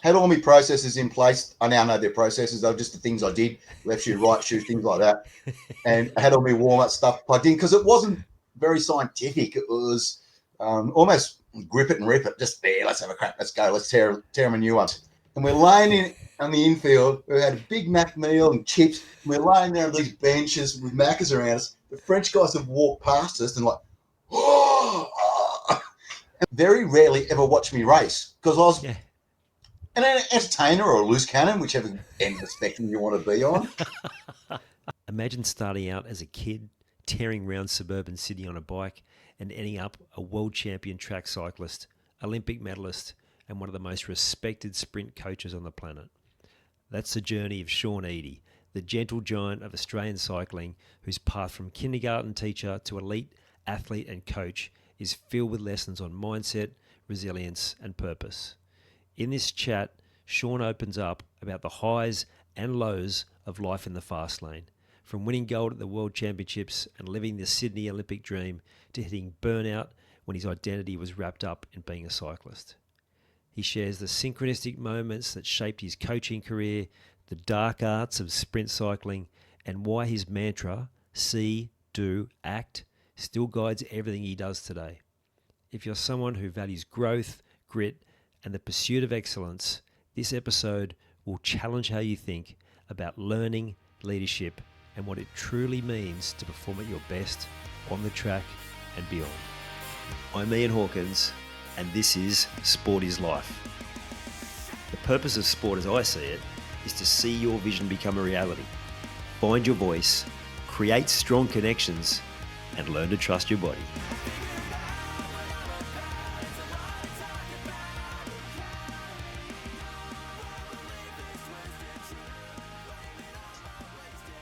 had all my processes in place. I now know their processes. They were just the things I did, left shoe, right shoe, things like that. And I had all my warm-up stuff plugged in because it wasn't very scientific. It was almost grip it and rip it. Just there, let's have a crack. Let's go. Let's tear them a new one. And we're laying in on the infield. We had a Big Mac meal and chips. And we're laying there on these benches with Maccas around us. The French guys have walked past us and like, oh. And very rarely ever watch me race because I was an entertainer or a loose cannon, whichever end of the spectrum you want to be on. Imagine starting out as a kid, tearing around suburban Sydney on a bike and ending up a world champion track cyclist, Olympic medalist, and one of the most respected sprint coaches on the planet. That's the journey of Sean Eadie, the gentle giant of Australian cycling whose path from kindergarten teacher to elite athlete and coach is filled with lessons on mindset, resilience, and purpose. In this chat, Sean opens up about the highs and lows of life in the fast lane, from winning gold at the World Championships and living the Sydney Olympic dream to hitting burnout when his identity was wrapped up in being a cyclist. He shares the synchronistic moments that shaped his coaching career, the dark arts of sprint cycling, and why his mantra, see, do, act, still guides everything he does today. If you're someone who values growth, grit, and the pursuit of excellence, this episode will challenge how you think about learning, leadership, and what it truly means to perform at your best on the track and beyond. I'm Ian Hawkins, and this is Sport is Life. The purpose of sport, as I see it, is to see your vision become a reality. Find your voice, create strong connections, and learn to trust your body.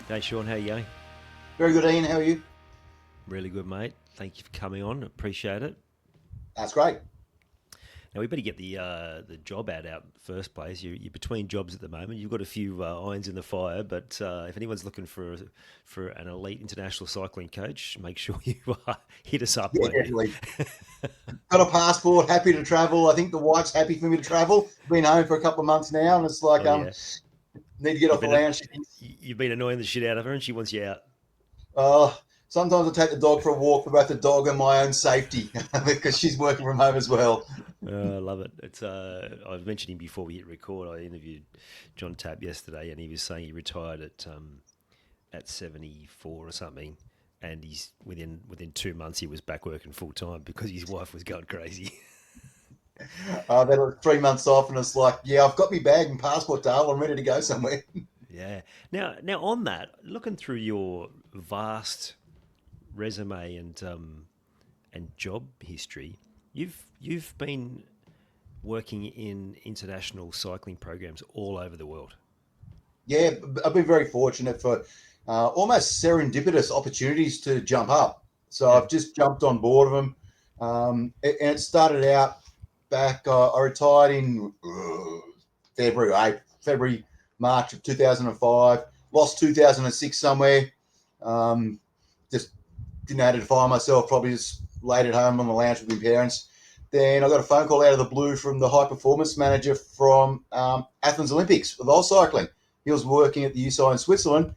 Hey Sean, how are you going? Very good, Ian. How are you? Really good, mate. Thank you for coming on. Appreciate it. That's great. Now we better get the job ad out in the first place. You're between jobs at the moment. You've got a few irons in the fire, but if anyone's looking for an elite international cycling coach, make sure you hit us up. Yeah, definitely. Got a passport, happy to travel. I think the wife's happy for me to travel. Been home for a couple of months now, and it's like need to get off the lounge. You've been annoying the shit out of her, and she wants you out. Sometimes I take the dog for a walk for both the dog and my own safety because she's working from home as well. I love it. It's I was mentioning before we hit record, I interviewed John Tapp yesterday, and he was saying he retired at 74 or something, and he's within 2 months he was back working full time because his wife was going crazy. Then 3 months off, and it's like, yeah, I've got my bag and passport, Dale. I'm ready to go somewhere. Yeah. Now on that, looking through your vast resume and job history, you've been working in international cycling programs all over the world. Yeah, I've been very fortunate for almost serendipitous opportunities to jump up. So I've just jumped on board of them, and it started out back. I retired in February, March of 2005. Lost 2006 somewhere. Just didn't know how to define myself. Probably just laid at home on the lounge with my parents. Then I got a phone call out of the blue from the high performance manager from Athens Olympics with all cycling. He was working at the UCI in Switzerland.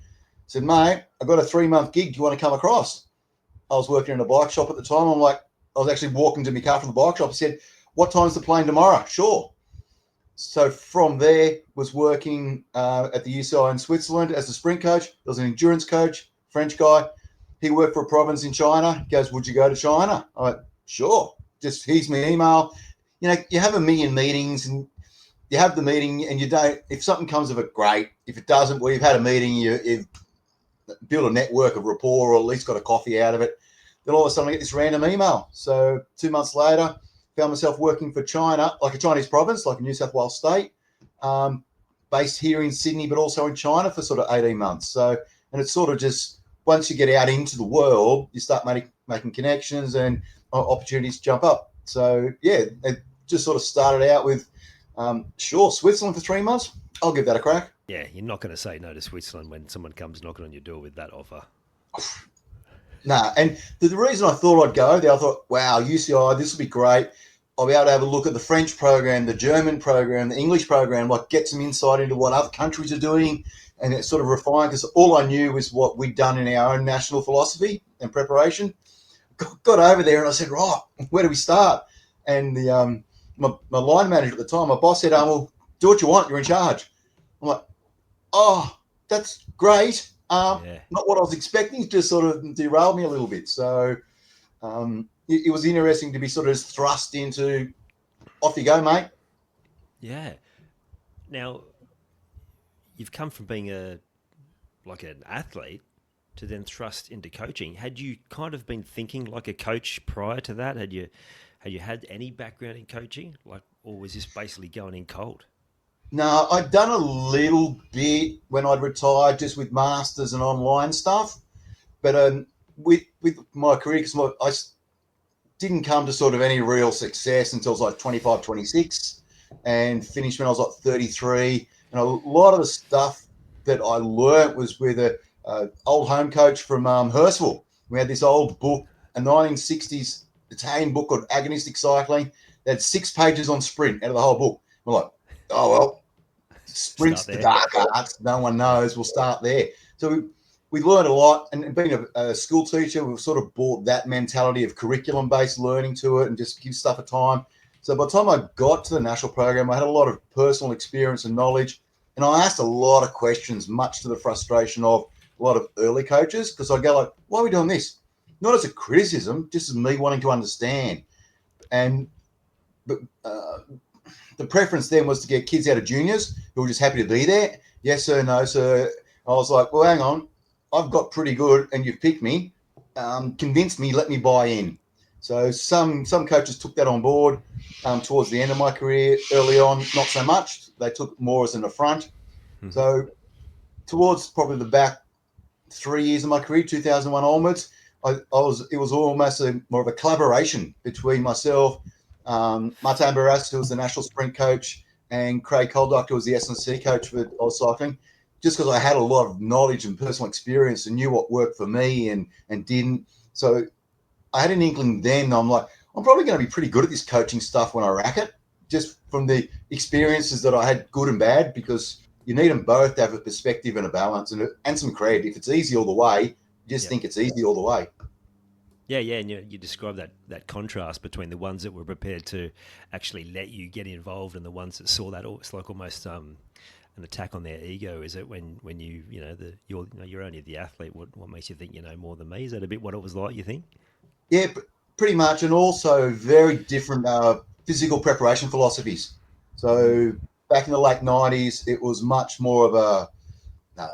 Said, mate, I've got a 3-month gig. Do you want to come across? I was working in a bike shop at the time. I was actually walking to my car from the bike shop. I said, what time's the plane tomorrow? Sure. So from there, was working at the UCI in Switzerland as a sprint coach. There was an endurance coach, French guy. He worked for a province in China. He goes, would you go to China? I went, sure. Just here's my email. You have a million meetings, and you have the meeting, and you don't. If something comes of it, great. If it doesn't, well, you've had a meeting, you've built a network of rapport, or at least got a coffee out of it. Then all of a sudden, I get this random email. So 2 months later, found myself working for China, like a Chinese province, like a New South Wales state, based here in Sydney, but also in China for sort of 18 months. So, and it's sort of just, once you get out into the world, you start making connections and opportunities jump up. So, yeah, it just sort of started out with, sure, Switzerland for 3 months. I'll give that a crack. Yeah, you're not going to say no to Switzerland when someone comes knocking on your door with that offer. Nah, and the reason I thought I'd go there, I thought, wow, UCI, this will be great. I'll be able to have a look at the French program, the German program, the English program, like get some insight into what other countries are doing, and it's sort of refined, because all I knew was what we'd done in our own national philosophy and preparation. Got over there and I said, right, where do we start? And the my line manager at the time, my boss said, well, do what you want, you're in charge. I'm like, oh, that's great. Not what I was expecting, just sort of derailed me a little bit. So it was interesting to be sort of thrust into, off you go, mate. Yeah. Now, you've come from being an athlete to then thrust into coaching. Had you kind of been thinking like a coach prior to that? Had you had any background in coaching, or was this basically going in cold? No, I'd done a little bit when I'd retired, just with masters and online stuff. But with my career, because I didn't come to sort of any real success until I was like 25, 26, and finished when I was like 33. And a lot of the stuff that I learnt was with a old home coach from Hurstville. We had this old book, a 1960s Italian book called Agonistic Cycling. They had 6 pages on sprint out of the whole book. We're like, oh, well, sprint's the dark arts. No one knows. We'll start there. So we learned a lot. And being a school teacher, we've sort of brought that mentality of curriculum-based learning to it and just give stuff a time. So by the time I got to the national program, I had a lot of personal experience and knowledge. And I asked a lot of questions, much to the frustration of a lot of early coaches, because I go like, why are we doing this? Not as a criticism, just as me wanting to understand. But the preference then was to get kids out of juniors who were just happy to be there. Yes, sir, no, sir. I was like, well, hang on. I've got pretty good and you've picked me, convinced me, let me buy in. So some coaches took that on board towards the end of my career. Early on, not so much. They took more as an affront. Mm-hmm. So towards probably the back 3 years of my career, 2001 onwards, it was almost more of a collaboration between myself, Martin Barras, who was the national sprint coach, and Craig Coldock, who was the S&C coach for Oz Cycling, just because I had a lot of knowledge and personal experience and knew what worked for me and didn't. So I had an inkling then. I'm like, I'm probably going to be pretty good at this coaching stuff when I rack it, just from the experiences that I had, good and bad, because you need them both to have a perspective and a balance and some credit. If it's easy all the way, you just think it's easy all the way. Yeah, and you describe that contrast between the ones that were prepared to actually let you get involved and the ones that saw that it's like almost an attack on their ego. Is it when you're only the athlete? What makes you think you know more than me? Is that a bit what it was like, you think? Yeah, pretty much, and also very different physical preparation philosophies. So back in the late 90s, it was much more of a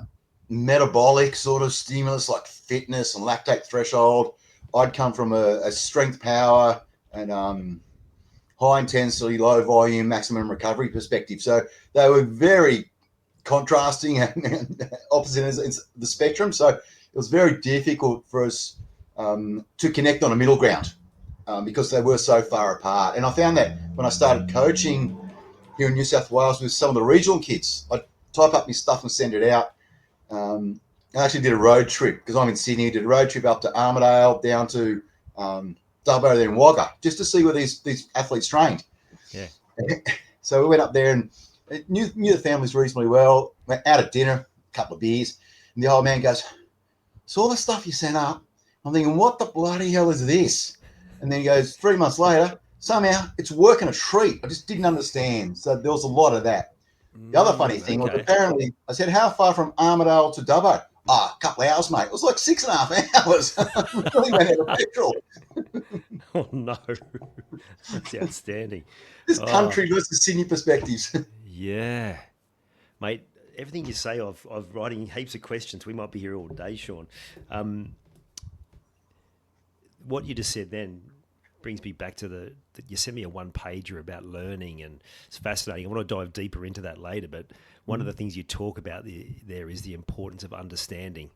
metabolic sort of stimulus, like fitness and lactate threshold. I'd come from a strength power and high intensity, low volume, maximum recovery perspective. So they were very contrasting and opposite ends of the spectrum. So it was very difficult for us to connect on a middle ground because they were so far apart. And I found that when I started coaching here in New South Wales with some of the regional kids, I'd type up my stuff and send it out. I actually did a road trip because I'm in Sydney. Did a road trip up to Armidale, down to Dubbo, then Wagga, just to see where these athletes trained. Yeah. So we went up there and knew the families reasonably well. Went out at dinner, a couple of beers, and the old man goes, "So all the stuff you sent up." I'm thinking, what the bloody hell is this? And then he goes, 3 months later, somehow it's working a treat. I just didn't understand. So there was a lot of that. The other funny thing was apparently, I said, how far from Armidale to Dubbo? A couple of hours, mate. It was like 6.5 hours. Really went out of petrol. Oh, no. That's outstanding. This country versus Sydney perspectives. Yeah. Mate, everything you say, I've writing heaps of questions. We might be here all day, Sean. What you just said then brings me back to you sent me a one-pager about learning, and it's fascinating. I want to dive deeper into that later, but one of the things you talk about there is the importance of understanding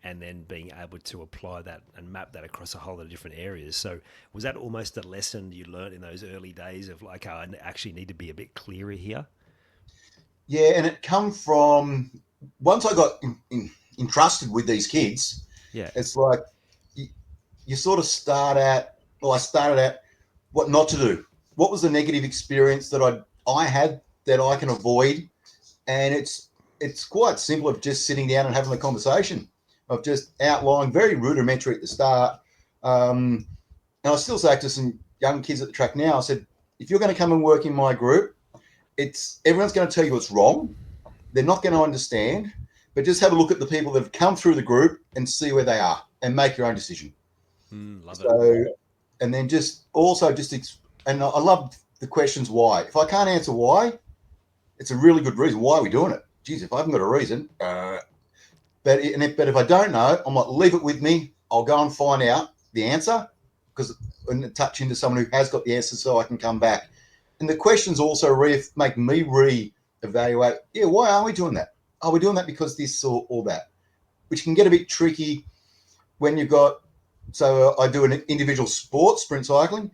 and then being able to apply that and map that across a whole lot of different areas. So was that almost a lesson you learned in those early days of like, I actually need to be a bit clearer here? Yeah, and it come from, once I got entrusted with these kids, it's like you sort of I started at what not to do. what was the negative experience that I had that I can avoid, and it's quite simple of just sitting down and having a conversation, of just outlining very rudimentary at the start. And I still say to some young kids at the track now, I said, if you're going to come and work in my group, everyone's going to tell you it's wrong. They're not going to understand, but just have a look at the people that have come through the group and see where they are and make your own decision. Love So, it. and then and I love the questions why. If I can't answer why, it's a really good reason. Why are we doing it? Geez, if I haven't got a reason, but if I don't know, I might leave it with me. I'll go and find out the answer and touch into someone who has got the answer so I can come back. And the questions also make me re-evaluate. Yeah, why are we doing that? Are we doing that because this or that? Which can get a bit tricky when you've got. So I do an individual sport, sprint cycling,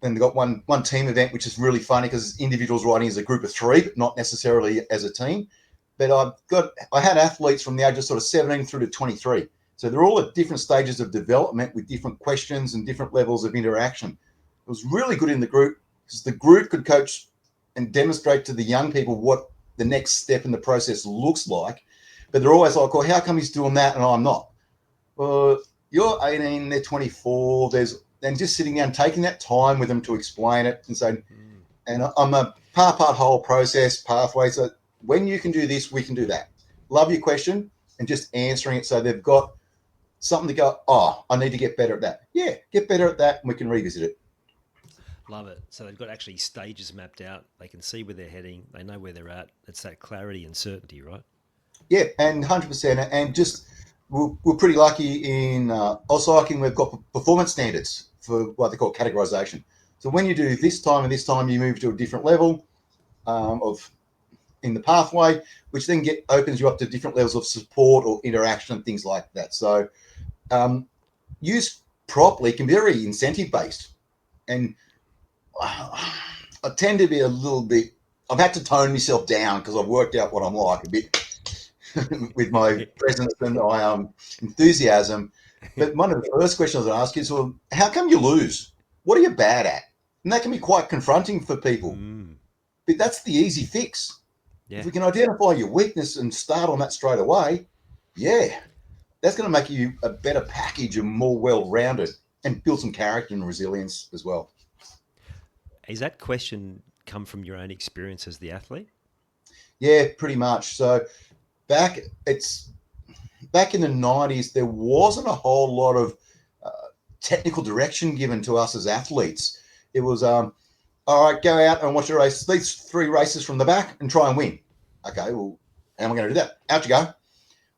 and they've got one team event, which is really funny because individuals riding as a group of three, but not necessarily as a team. But I had athletes from the age of sort of 17 through to 23. So they're all at different stages of development with different questions and different levels of interaction. It was really good in the group because the group could coach and demonstrate to the young people what the next step in the process looks like. But they're always like, well, how come he's doing that and I'm not? Well, you're 18, they're 24. And just sitting down, taking that time with them to explain it and saying, and I'm a part whole process pathway. So when you can do this, we can do that. Love your question and just answering it so they've got something to go, oh, I need to get better at that. Yeah, get better at that and we can revisit it. Love it. So they've got actually stages mapped out. They can see where they're heading. They know where they're at. It's that clarity and certainty, right? Yeah, and 100%. And just we're pretty lucky in Cycling. We've got performance standards for what they call categorization. So when you do this time and this time, you move to a different level of in the pathway, which then opens you up to different levels of support or interaction and things like that. So used properly can be very incentive based. And I tend to be a little bit, I've had to tone myself down because I've worked out what I'm like a bit with my presence and my enthusiasm. But one of the first questions I ask is, well, how come you lose? What are you bad at? And that can be quite confronting for people. But that's the easy fix. Yeah. If we can identify your weakness and start on that straight away, yeah, that's going to make you a better package and more well-rounded and build some character and resilience as well. Is that question come from your own experience as the athlete? Yeah, pretty much. So back in the 90s, there wasn't a whole lot of technical direction given to us as athletes. It was, all right, go out and watch a race, these 3 races from the back and try and win. Okay, well, how am I going to do that? Out you go.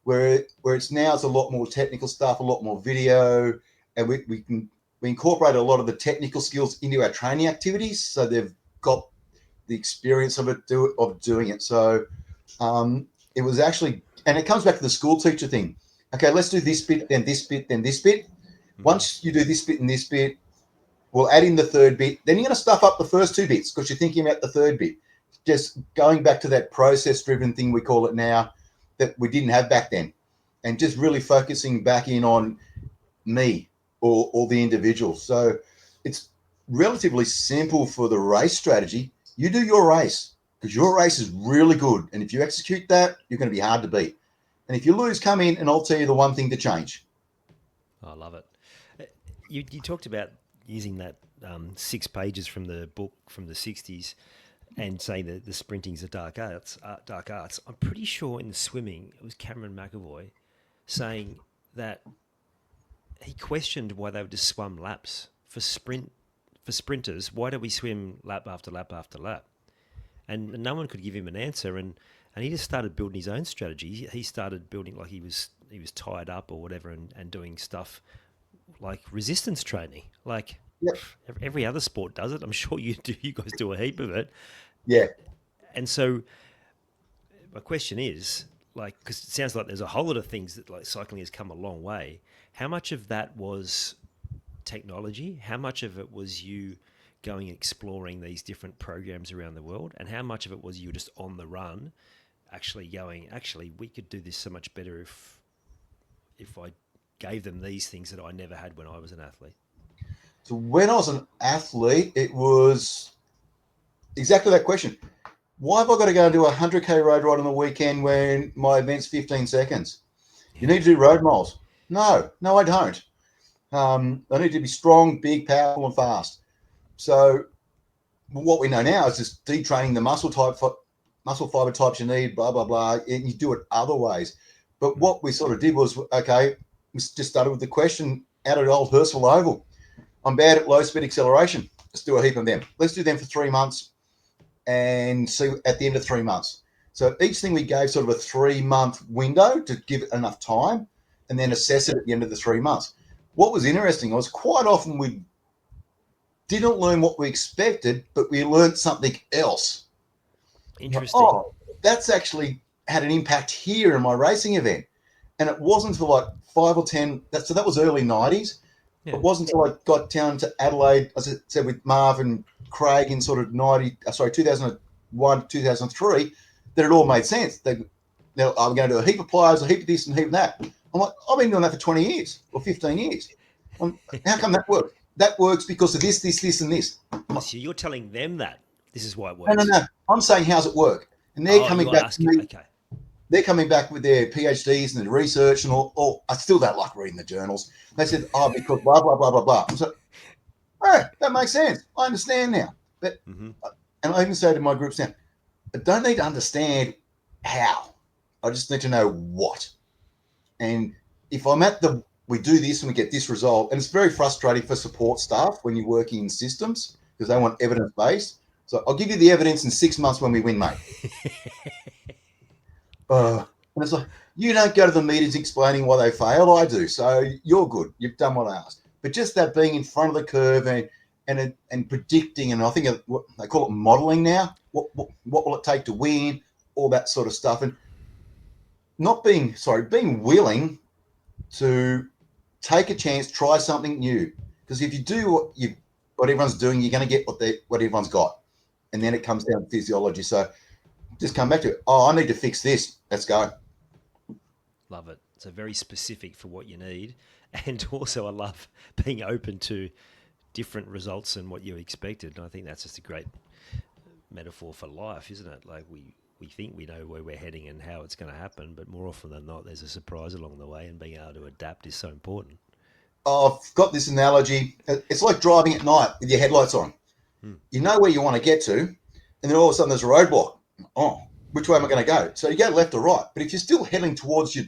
Where it's now, it's a lot more technical stuff, a lot more video, and we incorporate a lot of the technical skills into our training activities, so they've got the experience of doing it. So it was actually, and it comes back to the school teacher thing. Okay, let's do this bit, then this bit, then this bit. Once you do this bit and this bit, we'll add in the 3rd bit. Then you're going to stuff up the first 2 bits because you're thinking about the 3rd bit. Just going back to that process-driven thing we call it now that we didn't have back then, and just really focusing back in on me or the individual. So it's relatively simple for the race strategy. You do your race because your race is really good. And if you execute that, you're going to be hard to beat. And if you lose, come in and I'll tell you the one thing to change. I love it. You talked about using that 6 pages from the book from the 60s and saying that the sprinting's a dark arts. I'm pretty sure in the swimming, it was Cameron McAvoy saying that he questioned why they would just swum laps for sprinters. Why do we swim lap after lap after lap? And no one could give him an answer. And he just started building his own strategy. He started building like he was tied up or whatever and doing stuff like resistance training. Like Yep. every other sport does it. I'm sure you do. You guys do a heap of it. Yeah. And so my question is, like, because it sounds like there's a whole lot of things that like cycling has come a long way. How much of that was technology? How much of it was you going exploring these different programs around the world? And how much of it was you just on the run, actually going, actually, we could do this so much better if I gave them these things that I never had when I was an athlete? So when I was an athlete, it was exactly that question. Why have I got to go and do a 100K road ride on the weekend when my event's 15 seconds? You need to do road miles. No, I don't. I need to be strong, big, powerful, and fast. So what we know now is just detraining the muscle fiber types you need, blah, blah, blah, and you do it other ways. But what we sort of did was, okay, we just started with the question out of the old Hurstville Oval. I'm bad at low speed acceleration. Let's do a heap of them. Let's do them for 3 months and see at the end of 3 months. So each thing we gave sort of a 3-month window to give it enough time and then assess it at the end of the 3 months. What was interesting was quite often we didn't learn what we expected, but we learned something else. Interesting. Oh, that's actually had an impact here in my racing event. And it wasn't until like 5 or 10, so that was early 90s. Yeah. It wasn't until I got down to Adelaide, as I said, with Marv and Craig in sort of 2001, 2003, that it all made sense. I'm going to do a heap of plyos, a heap of this and a heap of that. I'm like, I've been doing that for 20 years or 15 years. How come that works? That works because of this, and this. So you're telling them that this is why it works? No. I'm saying, how's it work? And they're coming back to me. Okay. They're coming back with their PhDs and their research and all. I still don't like reading the journals. They said, because blah, blah, blah, blah, blah. I'm so, all right, that makes sense. I understand now. But, And I even say to my groups now, I don't need to understand how. I just need to know what. And if I'm we do this and we get this result, and it's very frustrating for support staff when you're working in systems because they want evidence-based. So I'll give you the evidence in 6 months when we win, mate. And it's like, you don't go to the meetings explaining why they failed. I do. So you're good. You've done what I asked. But just that being in front of the curve and predicting, and I think what they call it modeling now, what will it take to win, all that sort of stuff. And being willing to take a chance, try something new. Because if you do what everyone's doing, you're going to get what everyone's got. And then it comes down to physiology. So just come back to it. Oh, I need to fix this. Let's go. Love it. So very specific for what you need. And also I love being open to different results than what you expected. And I think that's just a great metaphor for life, isn't it? Like we think we know where we're heading and how it's going to happen, but more often than not, there's a surprise along the way, and being able to adapt is so important. I've got this analogy. It's like driving at night with your headlights on. You know where you want to get to, and then all of a sudden there's a roadblock. Oh, which way am I going to go? So you go left or right. But if you're still heading towards your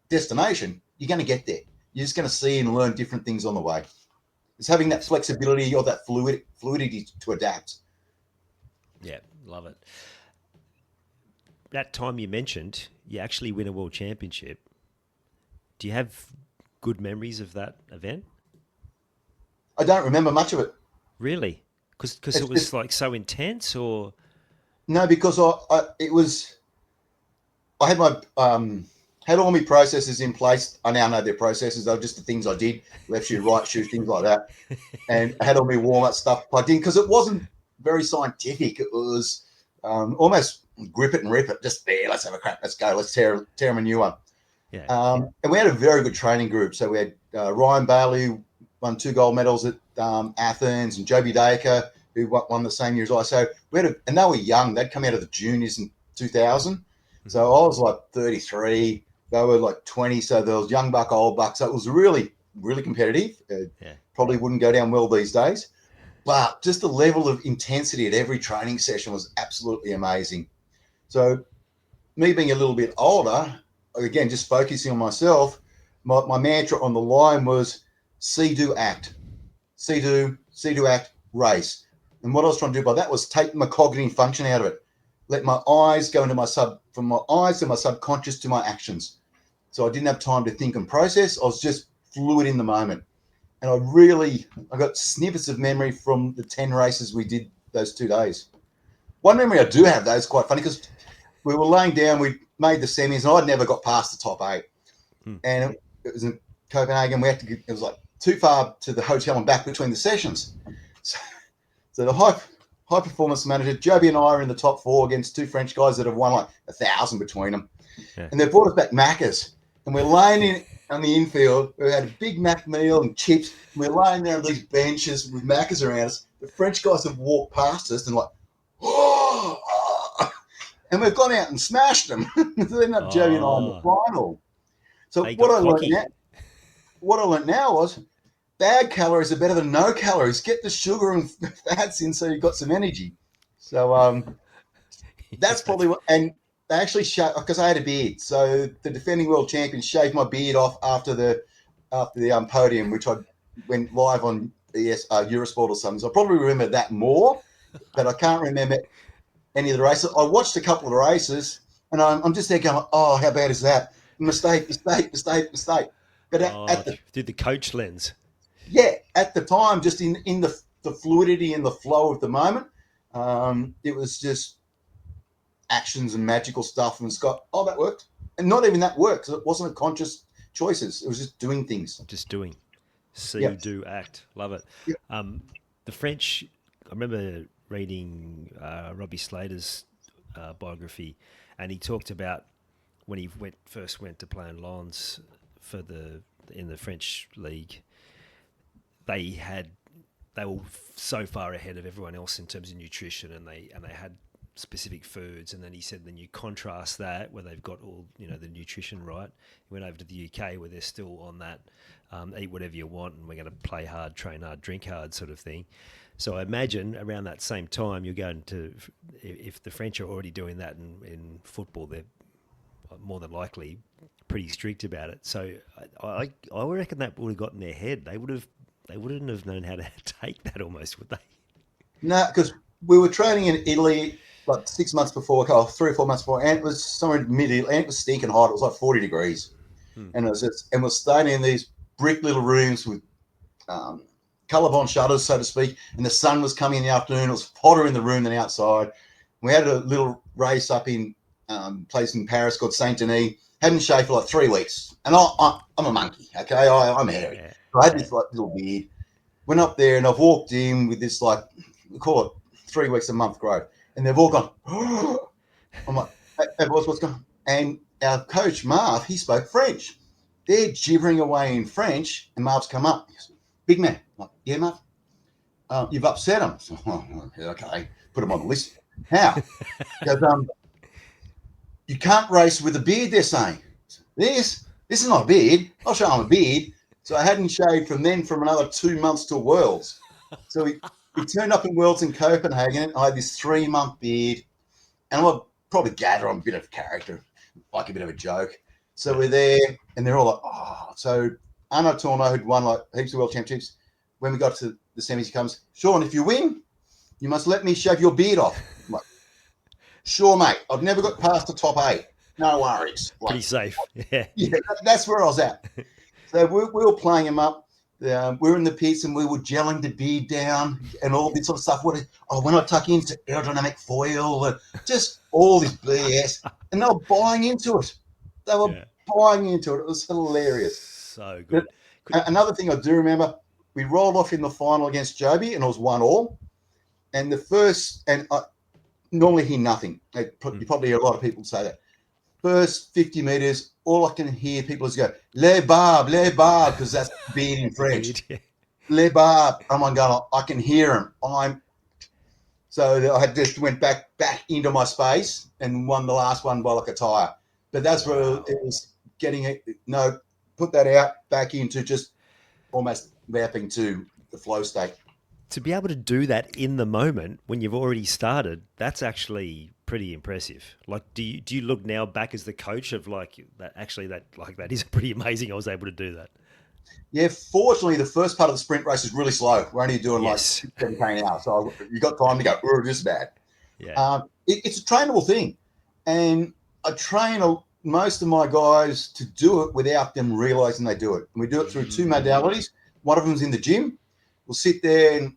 destination, you're going to get there. You're just going to see and learn different things on the way. It's having that flexibility or that fluidity to adapt. Yeah, love it. That time you mentioned, you actually win a world championship. Do you have good memories of that event? I don't remember much of it. Really? Because it was like so intense, or? No, because I had my had all my processes in place. I now know their processes. They were just the things I did, left shoe, right shoe, things like that. And I had all my warm-up stuff plugged in because it wasn't very scientific. It was almost grip it and rip it. Just there, let's have a crack. Let's go. Let's tear them a new one. Yeah. And we had a very good training group. So we had Ryan Bailey, who won 2 gold medals at Athens, and Joby Dacre, who won the same year as I. So we had and they were young. They'd come out of the juniors in 2000. So I was like 33. They were like 20. So there was young buck, old buck. So it was really, really competitive. Probably wouldn't go down well these days. But just the level of intensity at every training session was absolutely amazing. So me being a little bit older, again, just focusing on myself, my mantra on the line was see, do, act. See, do, act, race. And what I was trying to do by that was take my cognitive function out of it. Let my eyes go into from my eyes to my subconscious to my actions. So I didn't have time to think and process. I was just fluid in the moment. And I got snippets of memory from the 10 races we did those 2 days. One memory I do have, though, is quite funny because we were laying down, we made the semis, and I'd never got past the top 8. And it was in Copenhagen. It was like too far to the hotel and back between the sessions. So the high performance manager, Joby and I are in the top 4 against 2 French guys that have won like 1,000 between them. Yeah. And they brought us back Macca's. And we're laying on the infield. We had a Big Mac meal and chips. And we're laying there on these benches with Maccas around us. The French guys have walked past us and like, oh, and we've gone out and smashed them. So then up Joey and I in the final. So They what got cocky. I learned now was bad calories are better than no calories. Get the sugar and fats in so you've got some energy. So that's probably what. And they actually shaved because I had a beard. So the defending world champion shaved my beard off after the podium, which I went live on Eurosport or something. So I probably remember that more, but I can't remember any of the races. I watched a couple of the races, and I'm just there going, "Oh, how bad is that? Mistake." But through the coach lens. at the time, just in the fluidity and the flow of the moment, it was just actions and magical stuff. And Scott, that worked, and not even that worked. It wasn't a conscious choices. It was just doing things. Just doing. See, do, act. Love it. Yep. The French. I remember reading Robbie Slater's biography, and he talked about when he first went to play in Lens in the French league. They were so far ahead of everyone else in terms of nutrition, and they had specific foods. And then he said, then you contrast that where they've got all the nutrition right. He went over to the UK where they're still on that eat whatever you want, and we're going to play hard, train hard, drink hard sort of thing. So I imagine around that same time you're going to, if the French are already doing that in football, they're more than likely pretty strict about it. So I reckon that would have got in their head. They wouldn't have known how to take that almost, would they? No, because we were training in Italy like 6 months before, 3 or 4 months before, and it was somewhere in mid-Italy, and it was stinking hot. It was like 40 degrees. And we're staying in these brick little rooms with colour-blind shutters, so to speak, and the sun was coming in the afternoon. It was hotter in the room than outside. We had a little race up in place in Paris called Saint-Denis. Hadn't shaved for like 3 weeks. And I'm a monkey, okay? I'm hairy. Yeah. So I had this like little beard. Went up there and I've walked in with this like, we call it 3 weeks a month growth. And they've all gone, oh. I'm like, hey boys, what's going on? And our coach, Marv, he spoke French. They're gibbering away in French, and Marv's come up. He goes, big man. I'm like, yeah, Marv. You've upset him. So, okay, put him on the list. How? He goes, you can't race with a beard, they're saying. This is not a beard. I'll show him a beard. So I hadn't shaved from another 2 months to Worlds. So we turned up in Worlds in Copenhagen. I had this 3-month beard, and I'll probably gather on a bit of character, like a bit of a joke. So we're there, and they're all like, oh. So Arnaud Tourneau, who'd won like heaps of world championships, when we got to the semis, he comes, Sean, if you win, you must let me shave your beard off. I'm like, sure, mate. I've never got past the top 8. No worries. Like, pretty safe. Yeah, that's where I was at. So we were playing him up. We were in the pits and we were gelling the beard down and all this sort of stuff. When I tuck into aerodynamic foil, and just all this BS. And they were buying into it. They were buying into it. It was hilarious. So good. Another thing I do remember, we rolled off in the final against Joby and it was 1-1. And the first, and I normally hear nothing. You probably hear a lot of people say that. First 50 metres, all I can hear people is go, les barbes, because that's beard in French. Les barbes. I'm going, I can hear them. So I just went back into my space and won the last one by like a tyre. But that's where it was getting it. No, put that out back into just almost wrapping to the flow state. To be able to do that in the moment when you've already started, that's actually pretty impressive. Like, do you look now back as the coach of like that? Actually, that is pretty amazing. I was able to do that. Yeah, fortunately, the first part of the sprint race is really slow. We're only doing like 7K an hour, so you got time to go. Oh, this is bad. Yeah, it's a trainable thing, and I train most of my guys to do it without them realizing they do it. And we do it through 2 modalities. One of them's in the gym. We'll sit there and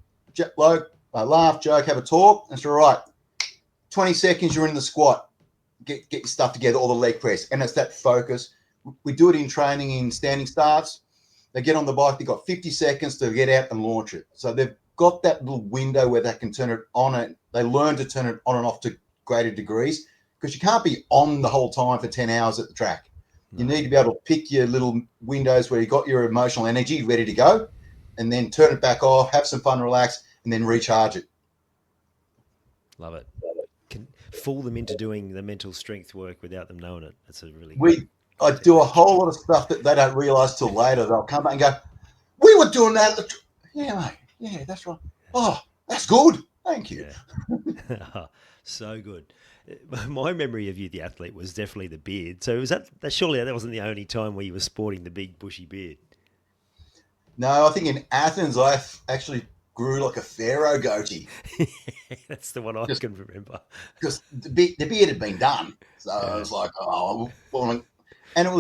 laugh, joke, have a talk. And it's all right. 20 seconds, you're in the squat. Get your stuff together, all the leg press. And it's that focus. We do it in training in standing starts. They get on the bike. They've got 50 seconds to get out and launch it. So they've got that little window where they can turn it on. And they learn to turn it on and off to greater degrees because you can't be on the whole time for 10 hours at the track. You No. need to be able to pick your little windows where you got your emotional energy ready to go, and then turn it back off, have some fun, relax, and then recharge it. Love it. Can fool them into doing the mental strength work without them knowing it. That's a really I great do a technique. whole lot of stuff that they don't realise till later. They'll come back and go, "We were doing that." Yeah, mate. Yeah, that's right. Oh, that's good. Thank you. Yeah. So good. My memory of you, the athlete, was definitely the beard. So was that surely that wasn't the only time where you were sporting the big bushy beard? No, I think in Athens I actually grew like a pharaoh goatee That's the one I just can remember. because the beard had been done. So I Yeah. was like, oh, well, and it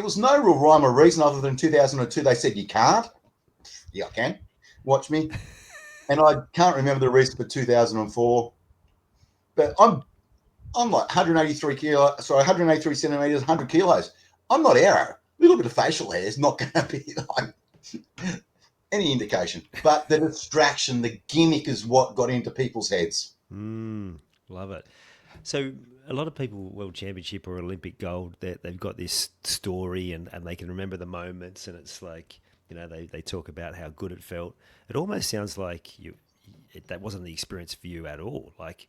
was no real rhyme or reason other than 2002 they said you can't. Yeah, I can. Watch me. And I can't remember the reason for 2004, but I'm like 183 kilo, sorry, 183 centimeters, 100 kilos. I'm not aero. A little bit of facial hair is not going to be like any indication. But the distraction, the gimmick is what got into people's heads. Love it. So a lot of people, world championship or Olympic gold, they've got this story and they can remember the moments, and it's like, they talk about how good it felt. It almost sounds like that wasn't the experience for you at all. Like,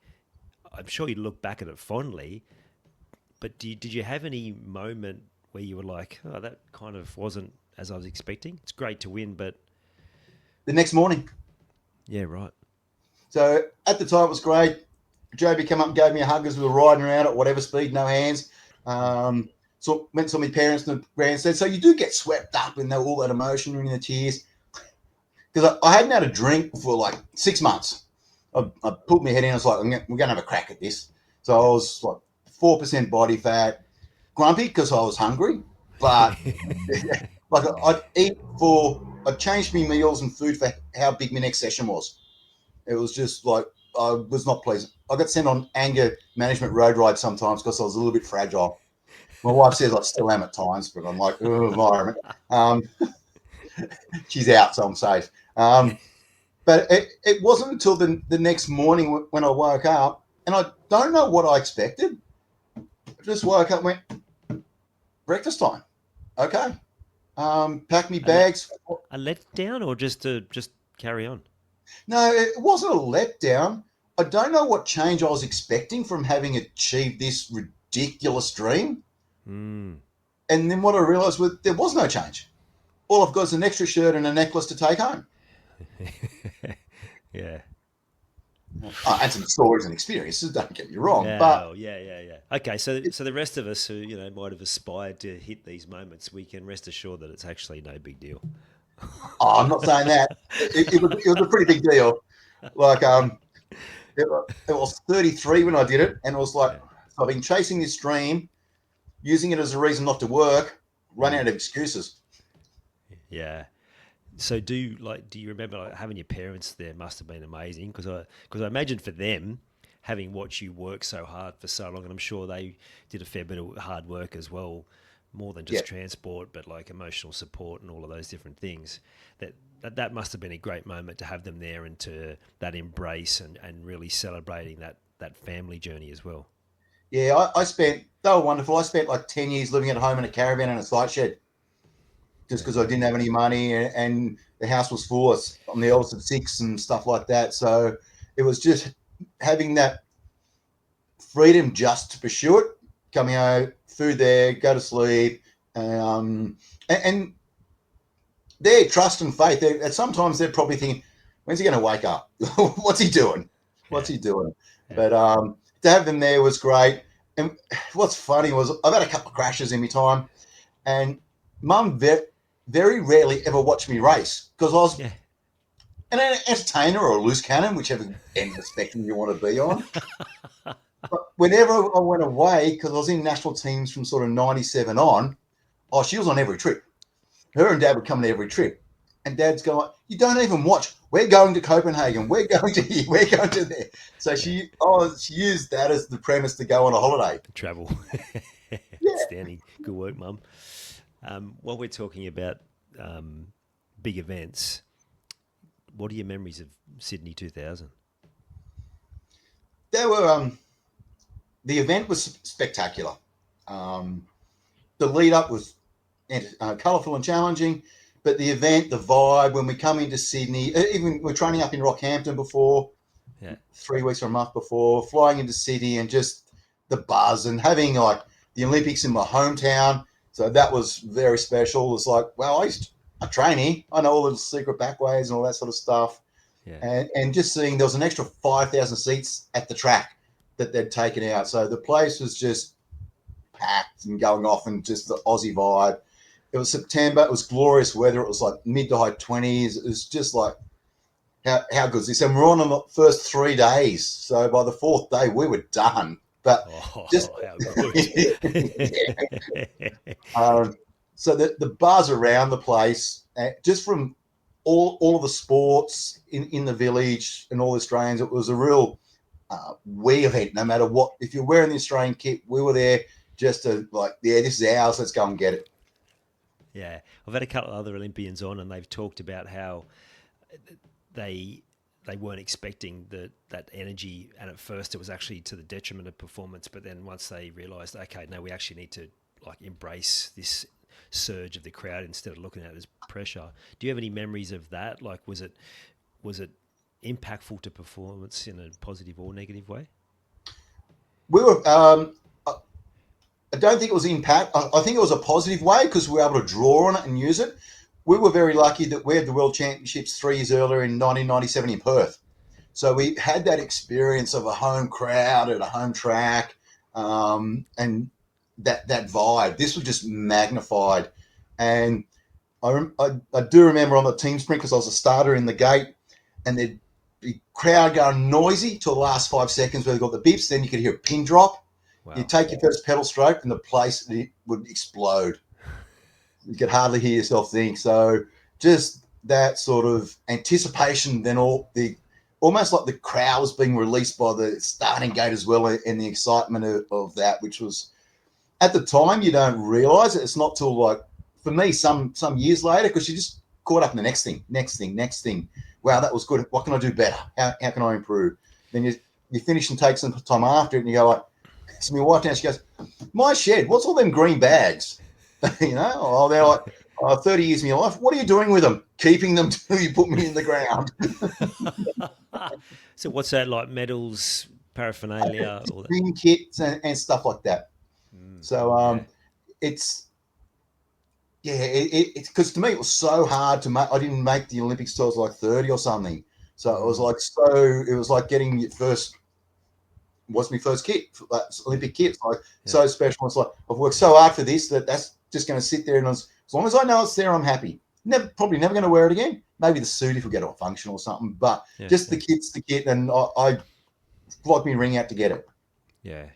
I'm sure you look back at it fondly, but did you have any moment where you were like, oh, that kind of wasn't as I was expecting? It's great to win, but The next morning. yeah, right. So at the time, it was great. Joby came up and gave me a hug as we were riding around at whatever speed, no hands. So went to my parents in the grandstand. So you do get swept up in all that emotion and the tears. Because I hadn't had a drink for like 6 months. I pulled my head in. I was like, we're going to have a crack at this. So I Yeah. was like 4% body fat, grumpy because I was hungry. But like I'd change my meals and food for how big my next session was. It was just like, I was not pleased. I got sent on anger management road rides sometimes because I was a little bit fragile. My wife says I still am at times, but I'm like, oh, environment. Um, she's out, so I'm safe. But it wasn't until the next morning when I woke up, and I don't know what I expected. I just woke up and went, breakfast time. Okay. Pack me a, let, bags. a letdown or just carry on? No, it wasn't a letdown. I don't know what change I was expecting from having achieved this ridiculous dream. Mm. And then what I realized was there was no change. All I've got is an extra shirt and a necklace to take home. Yeah. And some stories and experiences, don't get me wrong. Yeah, But oh, yeah. Okay, so the rest of us who might have aspired to hit these moments, we can rest assured that it's actually no big deal. I'm not saying that. It was a pretty big deal. Like, it was 33 when I did it. And it was like, Yeah. I've been chasing this dream, using it as a reason not to work, run out Mm. of excuses. Yeah. So do you remember having your parents there must have been amazing because I imagine for them having watched you work so hard for so long, and I'm sure they did a fair bit of hard work as well, more than Yeah. just transport, but like emotional support and all of those different things. That must have been a great moment to have them there and to that embrace and really celebrating that family journey as well. Yeah, they were wonderful. I spent like 10 years living at home in a caravan and a site shed just Yeah, because I didn't have any money and the house was full. I'm the oldest of six and stuff like that. So it was just having that freedom just to pursue it, coming out, food there, go to sleep. And their trust and faith, sometimes they're probably thinking, when's he going to wake up? What's he doing? What's yeah, he doing? yeah. But to have them there was great. And what's funny was I've had a couple of crashes in my time, and mum very rarely ever watched me race because I was Yeah. an entertainer or a loose cannon, whichever end of the spectrum you want to be on. But whenever I went away, because I was in national teams from sort of 97 on, oh, she was on every trip. Her and dad would come to every trip. And dad's going, you don't even watch. We're going to Copenhagen. We're going to here. We're going to there. So Yeah. she used that as the premise to go on a holiday. Travel. Yeah. Outstanding. Good work, Mum. While we're talking about big events, what are your memories of Sydney 2000? They were the event was spectacular. Um, the lead up was colourful and challenging, but the event, the vibe, when we come into Sydney, even we're training up in Rockhampton before, Yeah. 3 weeks or a month before, flying into Sydney and just the buzz and having like the Olympics in my hometown. So that was very special. It was like, wow, I train here. I know all the secret backways and all that sort of stuff. Yeah. And just seeing there was an extra 5,000 seats at the track that they'd taken out. So the place was just packed and going off, and just the Aussie vibe. It was September. It was glorious weather. It was like mid to high 20s. It was just like, how good is this? And we're on the first 3 days. So by the fourth day, we were done. But just how good. so the buzz around the place, just from all of the sports in the village and all the Australians, it was a real we event. No matter what, if you're wearing the Australian kit, we were there just to like, yeah, this is ours. Let's go and get it. Yeah, I've had a couple of other Olympians on, and they've talked about how they weren't expecting that energy, and at first it was actually to the detriment of performance. But then once they realised, okay, no, we actually need to like embrace this surge of the crowd instead of looking at it as pressure. Do you have any memories of that? Like, was it impactful to performance in a positive or negative way? We were. I don't think it was impact. I think it was a positive way because we were able to draw on it and use it. We were very lucky that we had the World Championships 3 years earlier in 1997 in Perth. So we had that experience of a home crowd at a home track, and that vibe. This was just magnified. And I do remember on the team sprint, because I was a starter in the gate, and there'd be crowd going noisy till the last 5 seconds where they got the bips. Then you could hear a pin drop. Wow. You take your first pedal stroke and the place would explode. You could hardly hear yourself think. So just that sort of anticipation, then almost like the crowd was being released by the starting gate as well, and the excitement of that, which was, at the time, you don't realise it. It's not till like, for me, some years later, because you just caught up in the next thing. Wow, that was good. What can I do better? How can I improve? Then you finish and take some time after it, and you go like, so my wife now, she goes, my shed, what's all them green bags? They're like, 30 years of my life. What are you doing with them? Keeping them till you put me in the ground. So what's that, like medals, paraphernalia? All Green kits and stuff like that. So it's because to me it was so hard to make. I didn't make the Olympics till I was like 30 or something. So it was like getting your first. Was my first kit, Olympic kit. It's like so special. It's like I've worked so hard for this that's just going to sit there, and as long as I know it's there, I'm happy. Probably never going to wear it again. Maybe the suit if we go to a function or something. But the kit's the kit, and I like me ring out to get it. Yeah,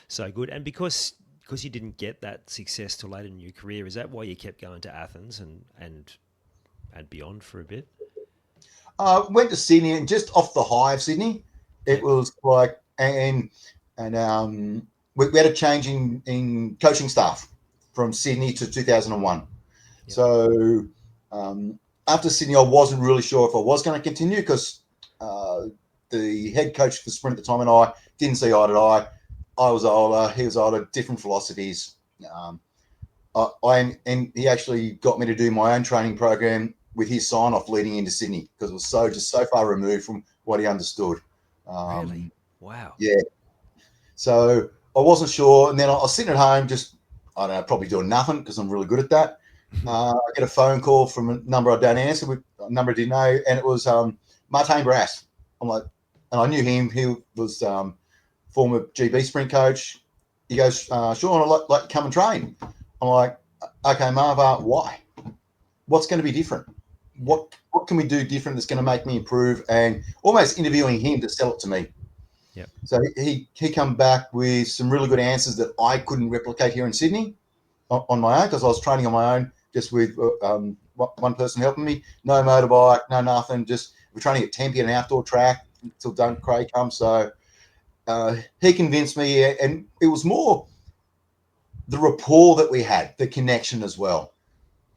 so good. And because you didn't get that success till later in your career, is that why you kept going to Athens and beyond for a bit? Went to Sydney, and just off the high of Sydney. It was like, and we had a change in coaching staff from Sydney to 2001. Yep. So after Sydney, I wasn't really sure if I was going to continue, because the head coach for sprint at the time and I didn't see eye to eye. I was older, he was older, different philosophies. And he actually got me to do my own training program with his sign-off leading into Sydney, because it was just so far removed from what he understood. Really? Wow. Yeah. So I wasn't sure. And then I was sitting at home, just, I don't know, probably doing nothing, because I'm really good at that. I get a phone call from a number I don't answer, with a number I didn't know, and it was Martin Brass. I'm like, and I knew him. He was former GB sprint coach. He goes, Sean, I'd like to come and train. I'm like, okay, Marva, why? What's going to be different? What can we do different that's going to make me improve? And almost interviewing him to sell it to me. Yep. So he come back with some really good answers that I couldn't replicate here in Sydney on my own, because I was training on my own, just with one person helping me. No motorbike, no nothing. Just we're training at Tempe, an outdoor track, until Duncan Craig comes. So he convinced me, and it was more the rapport that we had, the connection as well.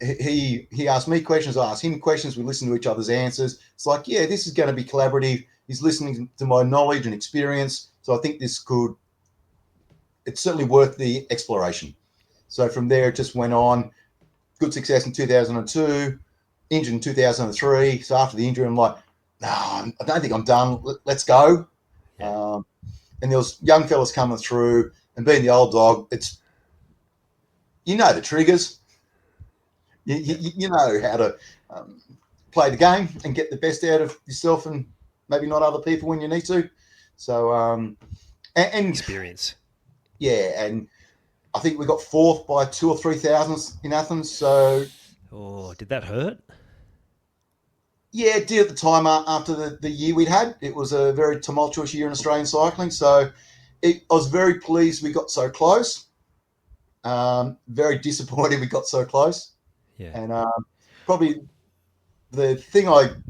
He asked me questions, I asked him questions, we listened to each other's answers. It's like, yeah, this is going to be collaborative. He's listening to my knowledge and experience. So I think it's certainly worth the exploration. So from there, it just went on. Good success in 2002, injured in 2003. So after the injury, I'm like, no, I don't think I'm done. Let's go. Yeah. And there was young fellas coming through, and being the old dog, it's, you know, the triggers. You know how to play the game and get the best out of yourself and maybe not other people when you need to. So, and Experience. yeah, and I think we got fourth by 2 or 3 thousands in Athens. So Oh, did that hurt? yeah, it did at the time after the year we'd had. It was a very tumultuous year in Australian cycling. So I was very pleased we got so close. Very disappointed we got so close. Yeah. And probably the thing I'm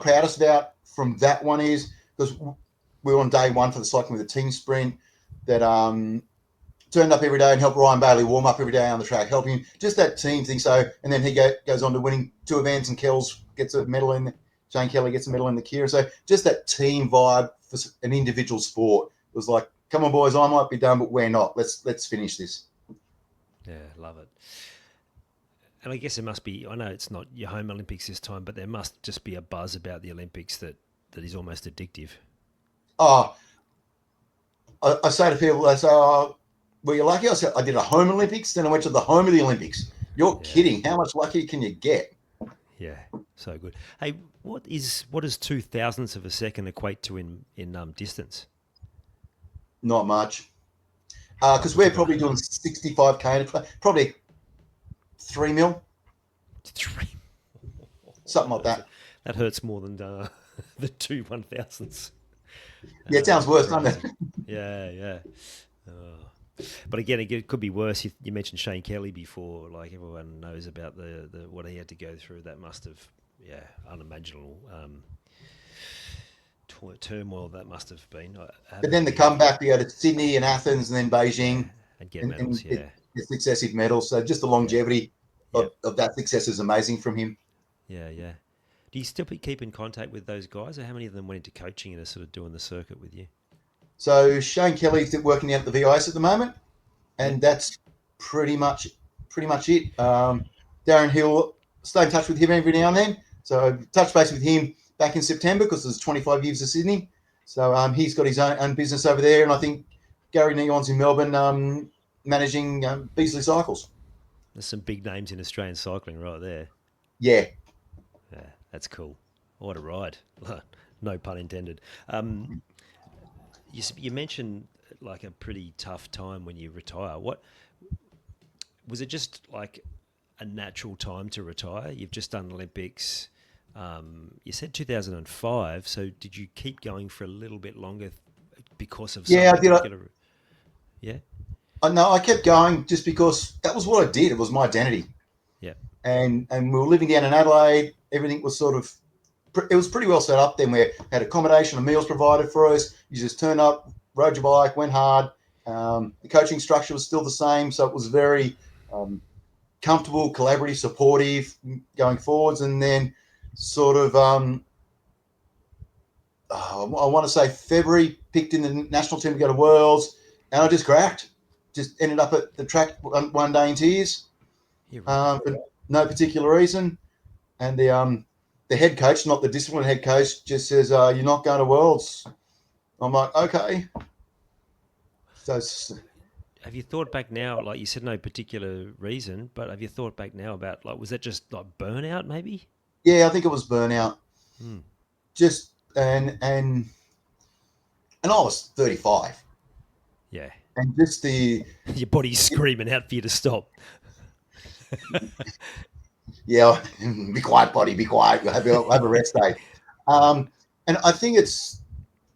proudest about from that one is because we were on day one for the cycling with the team sprint that turned up every day and helped Ryan Bailey warm up every day on the track, helping just that team thing. So, and then he goes on to winning 2 events, and Kells gets a medal in. Shane Kelly gets a medal in the Kira. So, just that team vibe for an individual sport. It was like, come on, boys, I might be done, but we're not. Let's finish this. Yeah, love it. And I guess there must be, I know it's not your home Olympics this time, but there must just be a buzz about the Olympics that is almost addictive. Oh, I say to people, they say, oh, were you lucky? I said, I did a home Olympics, then I went to the home of the Olympics. You're kidding. How much luckier can you get? Yeah, so good. Hey, what does 0.02 of a second equate to in distance? Not much. Because we're probably doing 65K, probably 3 mil. 3. Something like that. That hurts more than the 2 1,000s. Yeah, it sounds worse, doesn't it? Yeah. But again, it could be worse. You mentioned Shane Kelly before. Like, everyone knows about the what he had to go through. That must have, unimaginable turmoil that must have been. But then the comeback, we go to Sydney and Athens and then Beijing. And get medals, It's successive medals. So just the longevity of that success is amazing from him. Yeah. Do you still keep in contact with those guys, or how many of them went into coaching and are sort of doing the circuit with you? So Shane Kelly's working out at the VIS at the moment, and that's pretty much it. Darren Hill, stay in touch with him every now and then. So touch base with him back in September because there's 25 years of Sydney. So he's got his own business over there, and I think Gary Neon's in Melbourne managing Beasley Cycles. There's some big names in Australian cycling right there. Yeah, that's cool. What a ride. No pun intended. You mentioned like a pretty tough time when you retire. What was it? Just like a natural time to retire? You've just done Olympics. You said 2005. So did you keep going for a little bit longer because of some particular? Yeah. No, I kept going just because that was what I did. It was my identity. Yeah. And we were living down in Adelaide. Everything was it was pretty well set up then. We had accommodation and meals provided for us. You just turned up, rode your bike, went hard. The coaching structure was still the same. So it was very comfortable, collaborative, supportive going forwards. And then sort of, I want to say February, picked in the national team to go to Worlds. And I just cracked. Just ended up at the track one day in tears for no particular reason. And the head coach, not the discipline head coach, just says, you're not going to Worlds. I'm like, okay. So, have you thought back now, like you said, no particular reason, but have you thought back now about, like, was that just like burnout maybe? Yeah, I think it was burnout. Just, and I was 35. Yeah. And just your body's screaming out for you to stop. Yeah, be quiet, buddy, be quiet. You'll have a rest day. And I think it's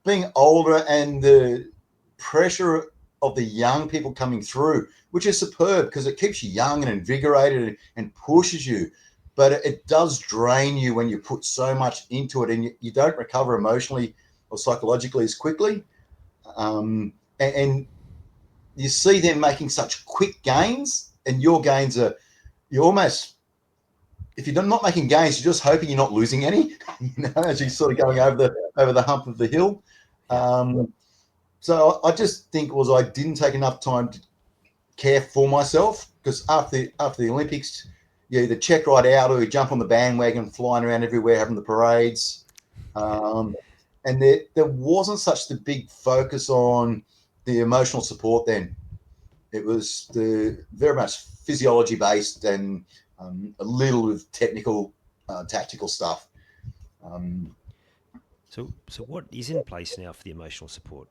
being older and the pressure of the young people coming through, which is superb because it keeps you young and invigorated and pushes you. But it does drain you when you put so much into it and you don't recover emotionally or psychologically as quickly. And you see them making such quick gains, and your gains are, you almost, if you're not making gains, you're just hoping you're not losing any, as you're sort of going over the hump of the hill. So I just think I didn't take enough time to care for myself, because after the Olympics, you either check right out or you jump on the bandwagon, flying around everywhere, having the parades. And there wasn't such the big focus on the emotional support then. It was very much physiology based and a little of technical, tactical stuff. So what is in place now for the emotional support?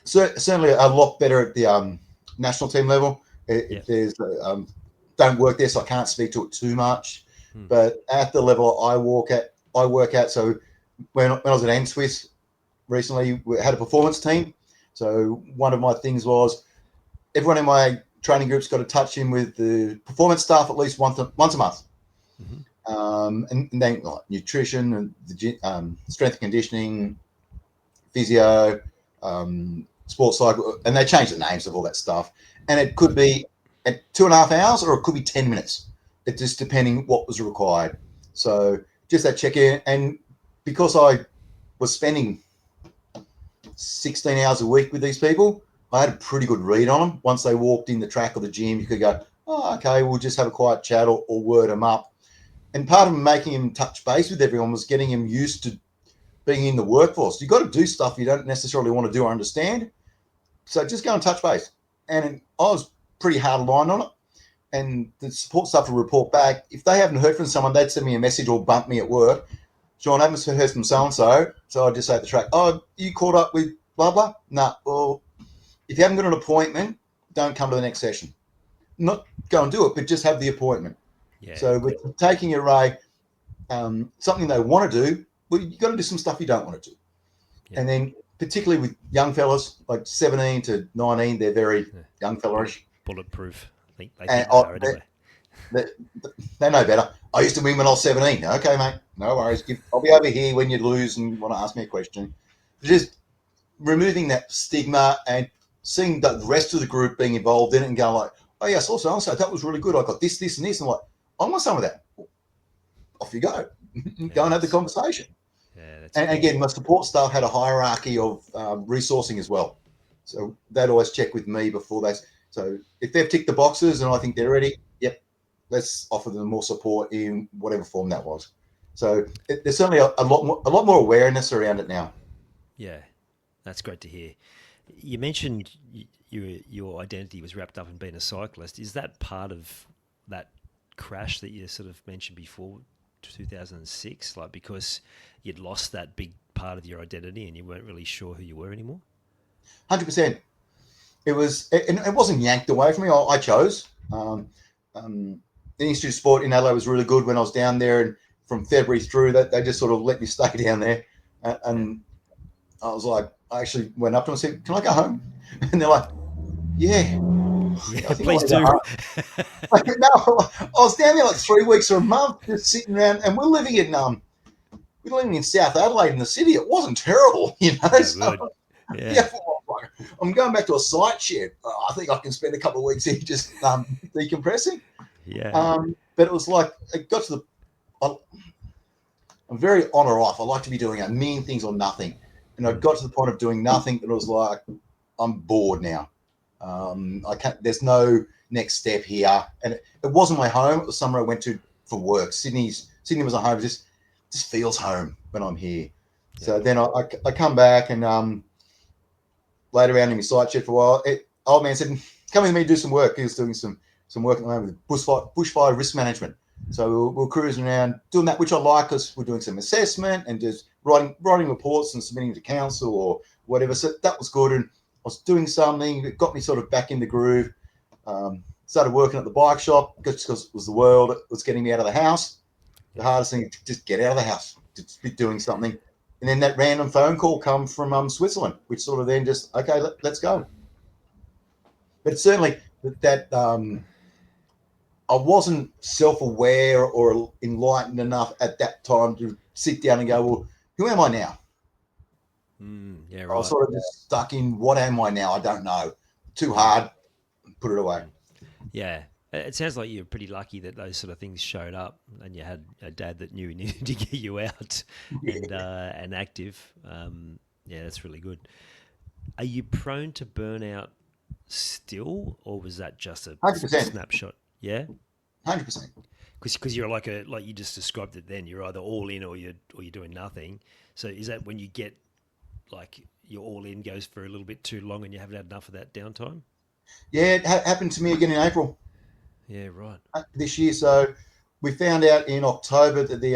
So certainly a lot better at the national team level. If there's don't work there, so I can't speak to it too much. But at the level I work at. So when I was at NSWIS recently, we had a performance team. So one of my things was everyone in my training group's got to touch in with the performance staff at least once a month. And then like nutrition and the strength and conditioning, physio, sports cycle, and they change the names of all that stuff. And it could be at 2.5 hours or it could be 10 minutes. It's just depending what was required. So just that check-in. And because I was spending 16 hours a week with these people, I had a pretty good read on them. Once they walked in the track or the gym, you could go, oh, okay, we'll just have a quiet chat or word them up. And part of making him touch base with everyone was getting him used to being in the workforce. You've got to do stuff you don't necessarily want to do or understand. So just go and touch base. And I was pretty hard aligned on it. And the support staff will report back. If they haven't heard from someone, they'd send me a message or bump me at work. Sean, I haven't heard from so-and-so. So I'd just say at the track, oh, you caught up with blah, blah? No. Well, if you haven't got an appointment, don't come to the next session. Not go and do it, but just have the appointment. Yeah. So with taking away something they want to do, well, you've got to do some stuff you don't want to do. Yeah. And then particularly with young fellas, like 17 to 19, they're very young fellerish. Bulletproof. They think they are anyway. They know better. I used to win when I was 17. Okay, mate, no worries. I'll be over here when you lose and want to ask me a question. Just removing that stigma and seeing the rest of the group being involved in it and going like, oh, yeah, I saw so-and-so. That was really good. I got this, this, and this. And I'm like, I want some of that. Off you go. Go and have the conversation. Yeah, and again, my support staff had a hierarchy of resourcing as well. So they'd always check with me before they. So if they've ticked the boxes and I think they're ready, yep, let's offer them more support in whatever form that was. So there's certainly a lot more awareness around it now. Yeah, that's great to hear. You mentioned your identity was wrapped up in being a cyclist. Is that part of that crash that you sort of mentioned before, 2006? Like because you'd lost that big part of your identity and you weren't really sure who you were anymore? 100%. It wasn't yanked away from me. I chose. The Institute of Sport in Adelaide was really good when I was down there, and from February through that, they just sort of let me stay down there. And I was like, I actually went up to them and said, can I go home? And they're like, yeah, please do. No, I was down there like 3 weeks or a month, just sitting around, and we're living in South Adelaide in the city. It wasn't terrible, you know. So, yeah. I'm going back to a site shed. I think I can spend a couple of weeks here just decompressing. Yeah. But it was like it got to I'm very on or off. I like to be doing a million things or nothing. And I got to the point of doing nothing that it was like, I'm bored now. I can't. There's no next step here. And it wasn't my home. It was somewhere I went to for work. Sydney was a home. It just feels home when I'm here. Yeah. So then I come back and laid around in my site shed for a while. Old man said, come with me, do some work. He was doing some work at the moment with bushfire risk management. So we're cruising around doing that, which I like because we're doing some assessment and just writing reports and submitting to council or whatever. So that was good. And I was doing something that got me sort of back in the groove. Started working at the bike shop because it was the world. It was getting me out of the house. The hardest thing is just get out of the house, just be doing something. And then that random phone call come from Switzerland, which sort of then just, okay, let's go. But certainly that I wasn't self-aware or enlightened enough at that time to sit down and go, well, who am I now? Yeah, right. I was sort of just stuck in, what am I now? I don't know. Too hard. Put it away. Yeah. It sounds like you're pretty lucky that those sort of things showed up and you had a dad that knew he needed to get you out and active. Yeah, that's really good. Are you prone to burnout still, or was that just a 100%, snapshot? Yeah, 100%. because you're like you just described it. Then you're either all in or you're doing nothing. So is that when you get like your all in goes for a little bit too long and you haven't had enough of that downtime? Yeah, it happened to me again in April Yeah, right. this year. So we found out in October that the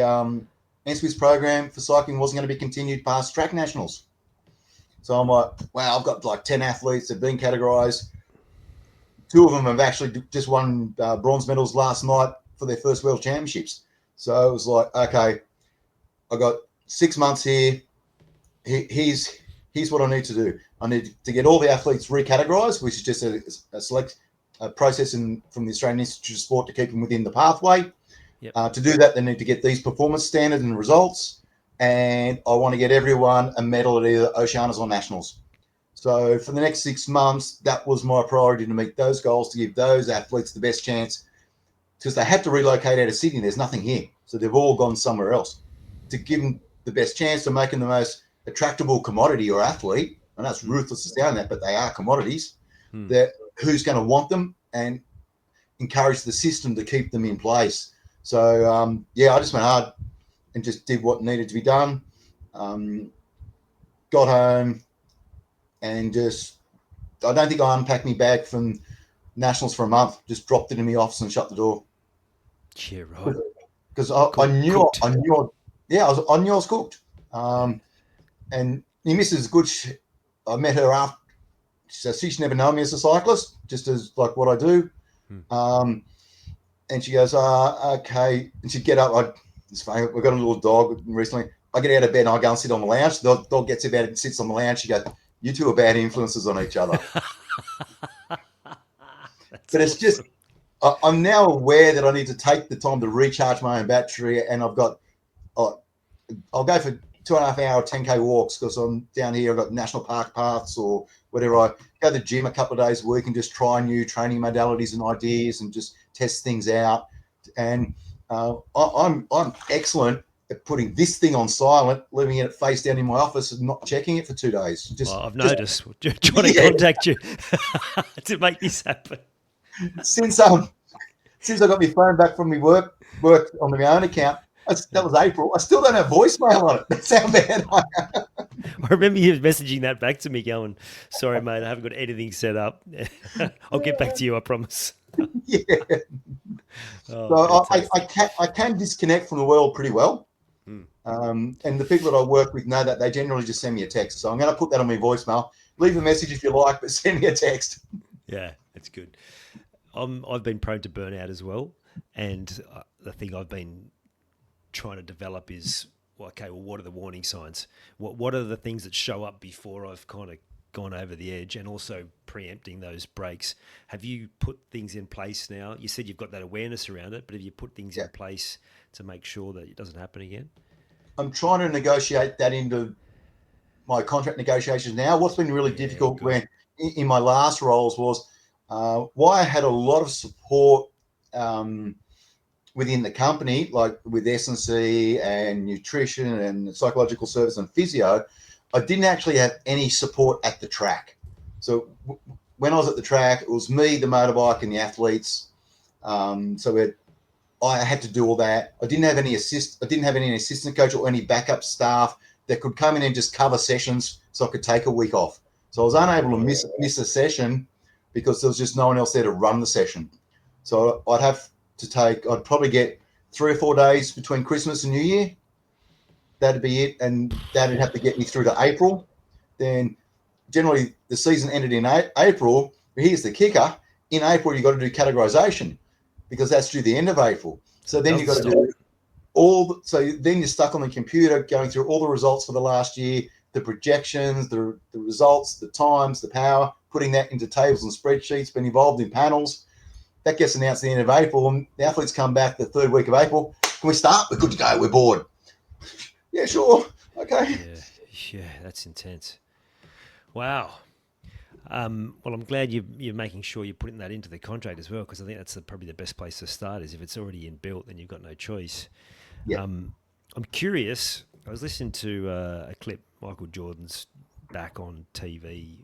NSWIS program for cycling wasn't going to be continued past track nationals. So I'm like, wow, I've got like 10 athletes that have been categorized. Two of them have actually just won bronze medals last night for their first world championships. So it was like, okay, I got 6 months here. Here's what I need to do. I need to get all the athletes recategorized, which is just a process from the Australian Institute of Sport to keep them within the pathway. Yep. To do that, they need to get these performance standards and results. And I want to get everyone a medal at either Oceanias or Nationals. So for the next 6 months, that was my priority, to meet those goals, to give those athletes the best chance, because they had to relocate out of Sydney. There's nothing here. So they've all gone somewhere else, to give them the best chance to making the most attractable commodity or athlete. And that's ruthless to sound that, but they are commodities. That who's going to want them, and encourage the system to keep them in place. So, I just went hard and just did what needed to be done. Got home and I don't think I unpacked my bag from Nationals for a month. Just dropped it in my office and shut the door. Yeah, right. Because I knew I was cooked. And my missus is good. I met her after. She's never known me as a cyclist, just as like what I do. And she goes, okay. And she'd get up. It's funny. We've got a little dog recently. I get out of bed and I go and sit on the lounge. The dog gets out and sits on the lounge. She goes, you two are bad influences on each other. But it's just, I'm now aware that I need to take the time to recharge my own battery. And I'll go for 2.5 hour 10K walks, because I'm down here. I've got national park paths or whatever. I go to the gym a couple of days a week and just try new training modalities and ideas and just test things out. And I'm excellent at putting this thing on silent, leaving it face down in my office and not checking it for 2 days. I've noticed. Trying to contact you to make this happen. Since I got my phone back from my work on my own account, that was April. I still don't have voicemail on it. That's how bad I am. I remember you messaging that back to me going, sorry, mate, I haven't got anything set up. I'll get back to you, I promise. Yeah. So I can disconnect from the world pretty well. And the people that I work with know that. They generally just send me a text. So I'm going to put that on my voicemail. Leave a message if you like, but send me a text. Yeah, that's good. I've been prone to burnout as well. And the thing I've been trying to develop is, what are the warning signs? What are the things that show up before I've kind of gone over the edge, and also preempting those breaks? Have you put things in place now? You said you've got that awareness around it, but have you put things in place to make sure that it doesn't happen again? I'm trying to negotiate that into my contract negotiations now. What's been really difficult when in my last roles was why I had a lot of support within the company, like with S&C and nutrition and psychological service and physio. I didn't actually have any support at the track. So when I was at the track, it was me, the motorbike, and the athletes. I had to do all that. I didn't have any assistant coach or any backup staff that could come in and just cover sessions, so I could take a week off. So I was unable to miss a session because there was just no one else there to run the session. So I'd probably get 3 or 4 days between Christmas and New Year. That'd be it. And that'd have to get me through to April. Then generally the season ended in April. But here's the kicker. In April, you've got to do categorization, because that's due the end of April. So then you've got to do then you're stuck on the computer going through all the results for the last year, the projections, the results, the times, the power, putting that into tables and spreadsheets, been involved in panels. That gets announced at the end of April, and the athletes come back the 3rd week of April. Can we start? We're good to go. We're bored. Yeah, sure. Okay. Yeah, that's intense. Wow. Well, I'm glad you're making sure you're putting that into the contract as well, because I think that's probably the best place to start. Is if it's already inbuilt, then you've got no choice. Yeah. I'm curious. I was listening to a clip. Michael Jordan's back on TV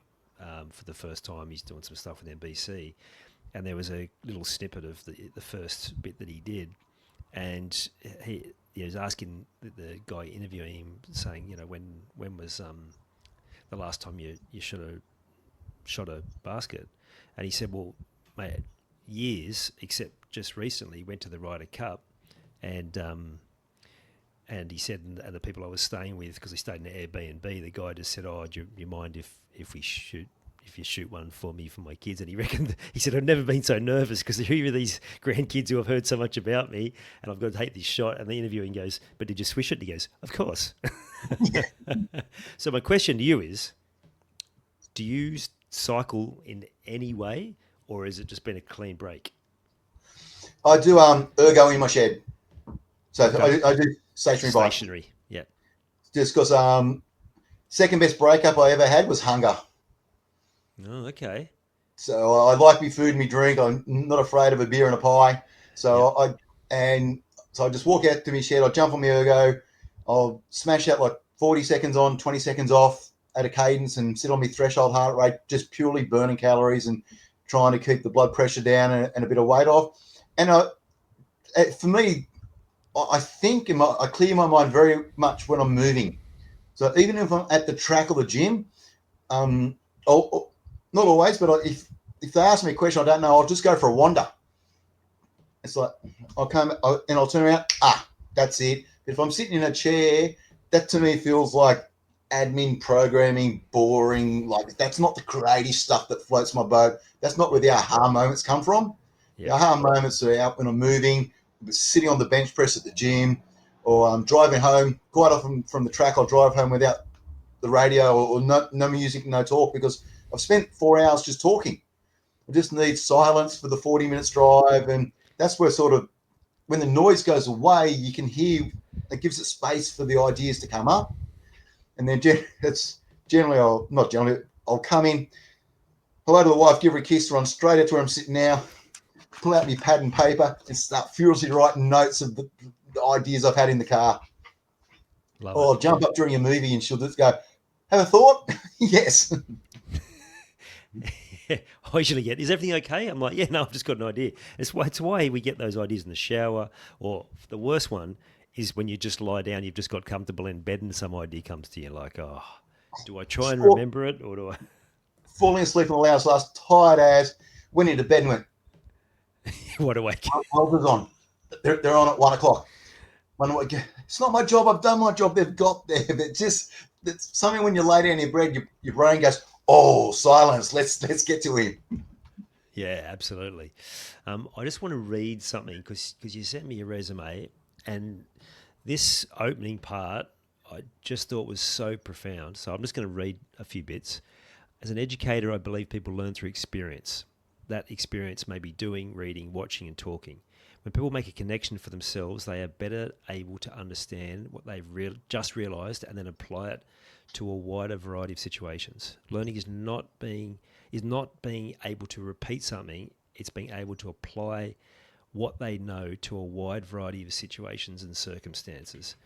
for the first time. He's doing some stuff with NBC, and there was a little snippet of the first bit that he did, and he was asking the guy interviewing him, saying, when was the last time you shot a basket? And he said, well, mate, years, except just recently went to the Ryder Cup, and he said, and the people I was staying with, because he stayed in an Airbnb, the guy just said, oh, do you mind if you shoot one for me for my kids? And he said, I've never been so nervous because here are these grandkids who have heard so much about me, and I've got to take this shot. And the interviewing goes, but did you swish it? And he goes, of course. So my question to you is, do you cycle in any way, or has it just been a clean break? I do ergo in my shed. So okay. I do stationary bike. Yeah. Just because second best breakup I ever had was hunger. Oh, okay. So I like me food and me drink. I'm not afraid of a beer and a pie. So I just walk out to my shed. I jump on my ergo. I'll smash out like 40 seconds on, 20 seconds off at a cadence and sit on my threshold heart rate, just purely burning calories and trying to keep the blood pressure down and a bit of weight off. And for me, I think I clear my mind very much when I'm moving. So even if I'm at the track or the gym, not always, but if they ask me a question I don't know, I'll just go for a wander. It's like I'll come and I'll turn around. That's it. But if I'm sitting in a chair, that to me feels like admin, programming, boring. Like that's not the creative stuff that floats my boat. That's not where the aha moments come from. Yeah. The aha moments are out when I'm moving, sitting on the bench press at the gym, or I'm driving home. Quite often from the track, I'll drive home without the radio or no music, no talk, because I've spent 4 hours just talking. I just need silence for the 40 minutes drive. And that's where sort of when the noise goes away, you can hear, it gives it space for the ideas to come up. And then I'll come in, hello to the wife, give her a kiss, run straight out to where I'm sitting now, pull out my pad and paper and start furiously writing notes of the ideas I've had in the car. Or I'll jump up during a movie and she'll just go, have a thought? Yes. I usually get, is everything okay? I'm like, yeah, no, I've just got an idea. It's why we get those ideas in the shower, or the worst one is when you just lie down, you've just got comfortable in bed and some idea comes to you like, oh, do I try and remember it or do I? Falling asleep in the lounge last, tired as, went into bed and went, what do I get? Is on. They're on at 1 o'clock. It's not my job. I've done my job. They've got there. But it's something when you lay down in your bed, your brain goes, oh, silence. Let's get to him. Yeah, absolutely. I just want to read something because you sent me your resume, and this opening part I just thought was so profound. So I'm just going to read a few bits. As an educator, I believe people learn through experience. That experience may be doing, reading, watching, and talking. When people make a connection for themselves, they are better able to understand what they've just realised and then apply it to a wider variety of situations. Learning is not being able to repeat something, it's being able to apply what they know to a wide variety of situations and circumstances.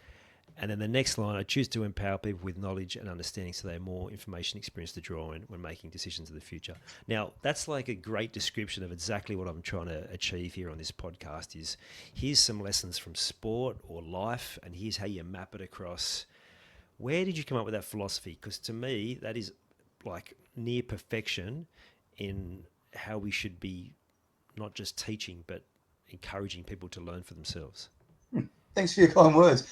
And then the next line, I choose to empower people with knowledge and understanding so they have more information experience to draw on when making decisions in the future. Now, that's like a great description of exactly what I'm trying to achieve here on this podcast is here's some lessons from sport or life, and here's how you map it across. Where did you come up with that philosophy? Because to me, that is like near perfection in how we should be not just teaching, but encouraging people to learn for themselves. Thanks for your kind words.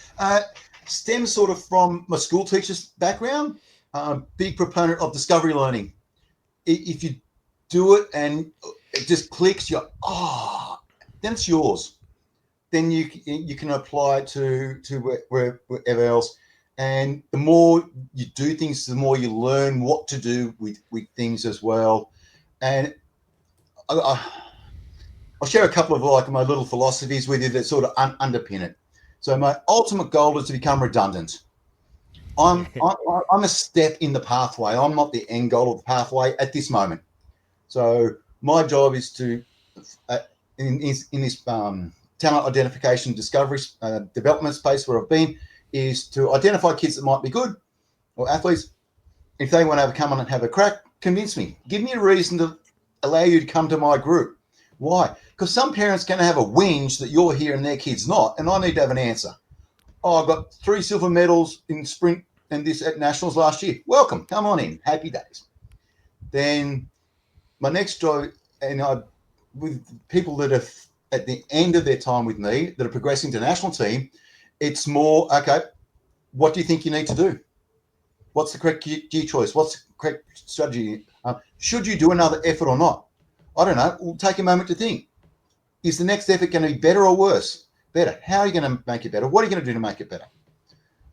Stems sort of from my school teacher's background. Big proponent of discovery learning. If you do it and it just clicks, then it's yours. Then you can apply it to wherever else. And the more you do things, the more you learn what to do with things as well. And I'll share a couple of like my little philosophies with you that sort of underpin it. So my ultimate goal is to become redundant. I'm a step in the pathway. I'm not the end goal of the pathway at this moment. So my job is to, in this talent identification, discovery, development space where I've been, is to identify kids that might be good or athletes. If they want to come on and have a crack, Convince me. Give me a reason to allow you to come to my group. Why? Because some parents going to have a whinge that you're here and their kid's not, and I need to have an answer. Oh, I got 3 silver medals in sprint and this at nationals last year. Welcome, come on in. Happy days. Then my next job, and I with people that are at the end of their time with me that are progressing to national team, it's more okay. What do you think you need to do? What's the correct gear choice? What's the correct strategy? Should you do another effort or not? I don't know. We'll take a moment to think. Is the next effort going to be better or worse? Better. How are you going to make it better? What are you going to do to make it better?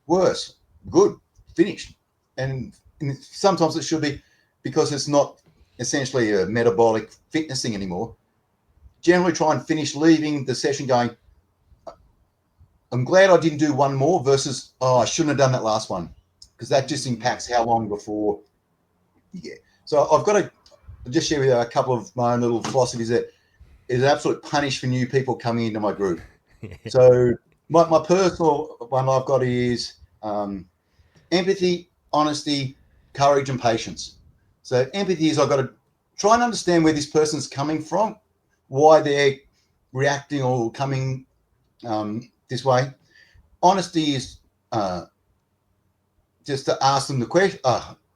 Worse. Good. Finished. And sometimes it should be, because it's not essentially a metabolic fitness thing anymore. Generally try and finish leaving the session going, I'm glad I didn't do one more versus, oh, I shouldn't have done that last one, because that just impacts how long before you get. So I've got to just share with you a couple of my own little philosophies that is an absolute punish for new people coming into my group. So my personal one I've got is empathy, honesty, courage, and patience. So empathy is I've got to try and understand where this person's coming from, why they're reacting or coming this way. Honesty is just to ask them the question,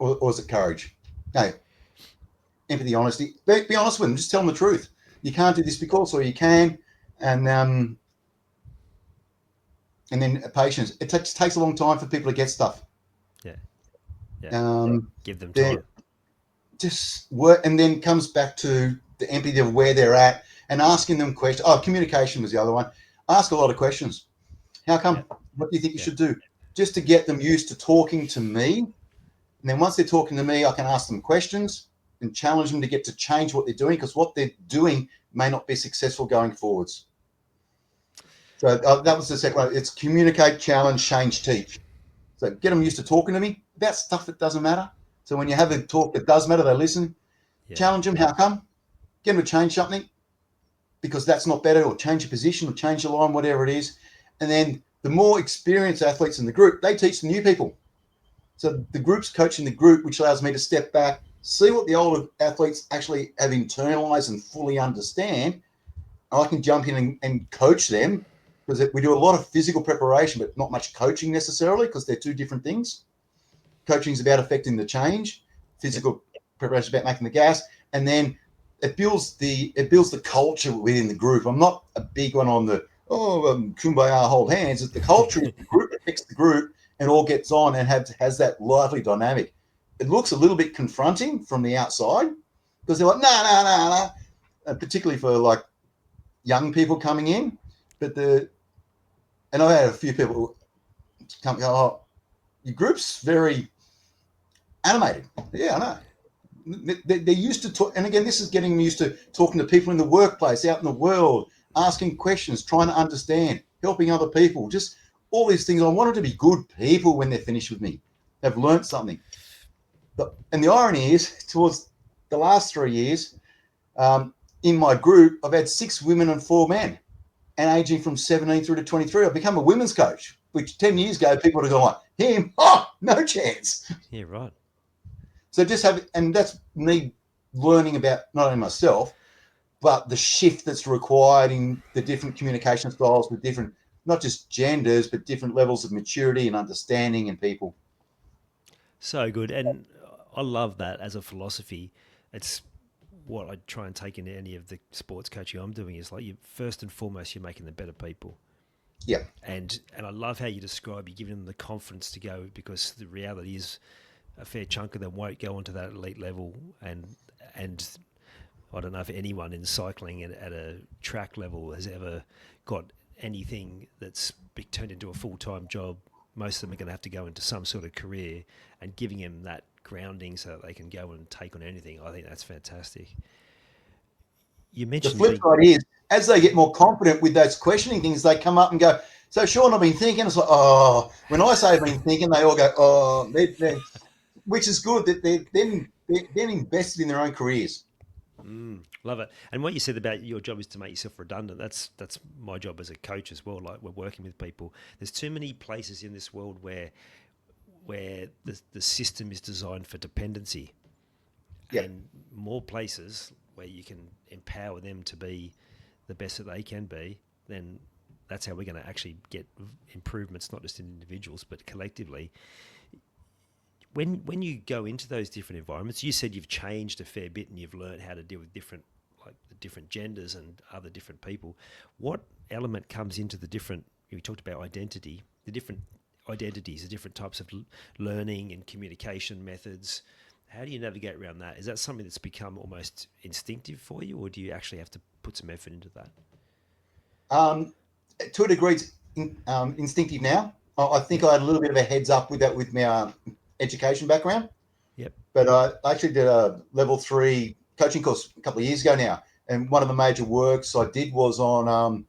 or is it courage? No. Empathy, honesty. Be honest with them. Just tell them the truth. You can't do this because, or you can, and then patience. It takes a long time for people to get stuff. Yeah. Give them time. Just work, and then comes back to the empathy of where they're at and asking them questions. Oh, communication was the other one. Ask a lot of questions. How come? Yeah. What do you think you should do? Just to get them used to talking to me. And then once they're talking to me, I can ask them questions and challenge them to get to change what they're doing, because what they're doing may not be successful going forwards. So that was the second one. It's communicate, challenge, change, teach. So get them used to talking to me about stuff that doesn't matter. So when you have a talk that does matter, they listen. Yeah. Challenge them. How come? Get them to change something because that's not better, or change your position, or change your line, whatever it is. And then the more experienced athletes in the group, they teach the new people. So the group's coaching the group, which allows me to step back, see what the older athletes actually have internalized and fully understand. I can jump in and coach them, because we do a lot of physical preparation, but not much coaching necessarily, because they're two different things. Coaching is about affecting the change. Physical preparation is about making the gas, and then it builds the culture within the group. I'm not a big one on the kumbaya, hold hands. It's the culture of the group that affects the group and all gets on and has that lively dynamic. It looks a little bit confronting from the outside, because they're like, no, particularly for like young people coming in. But and I've had a few people come, oh, your group's very animated. Yeah, I know. They're used to talk, and again, this is getting them used to talking to people in the workplace, out in the world, asking questions, trying to understand, helping other people, just all these things. I want them to be good people when they're finished with me. They've learned something. And the irony is, towards the last 3 years, in my group, I've had 6 women and 4 men, and aging from 17 through to 23. I've become a women's coach, which 10 years ago, people would have gone like, him, no chance. Yeah, right. So just and that's me learning about not only myself, but the shift that's required in the different communication styles with different, not just genders, but different levels of maturity and understanding in people. So good. And I love that as a philosophy. It's what I try and take into any of the sports coaching I'm doing, is like, you first and foremost, you're making them better people. Yeah. And I love how you describe, you're giving them the confidence to go, because the reality is a fair chunk of them won't go onto that elite level. And I don't know if anyone in cycling at a track level has ever got anything that's turned into a full-time job. Most of them are going to have to go into some sort of career, and giving them that grounding so that they can go and take on anything. I think that's fantastic. You mentioned the flip side is, as they get more confident with those questioning things, they come up and go, so Sean, I've been thinking. It's like, when I say I've been thinking, they all go, which is good that they're invested in their own careers. Love it. And what you said about your job is to make yourself redundant. That's my job as a coach as well. Like, we're working with people. There's too many places in this world where the system is designed for dependency, Yeah. and more places where you can empower them to be the best that they can be, then that's how we're going to actually get improvements, not just in individuals, but collectively. When you go into those different environments, you said you've changed a fair bit and you've learned how to deal with different, like the different genders and other different people. What element comes into the different, we talked about identity, the different identities, the different types of learning and communication methods. How do you navigate around that? Is that something that's become almost instinctive for you, or do you actually have to put some effort into that? To a degree, it's instinctive now. I think I had a little bit of a heads up with that with my education background, Yep. but I actually did a level 3 coaching course a couple of years ago now. And one of the major works I did was on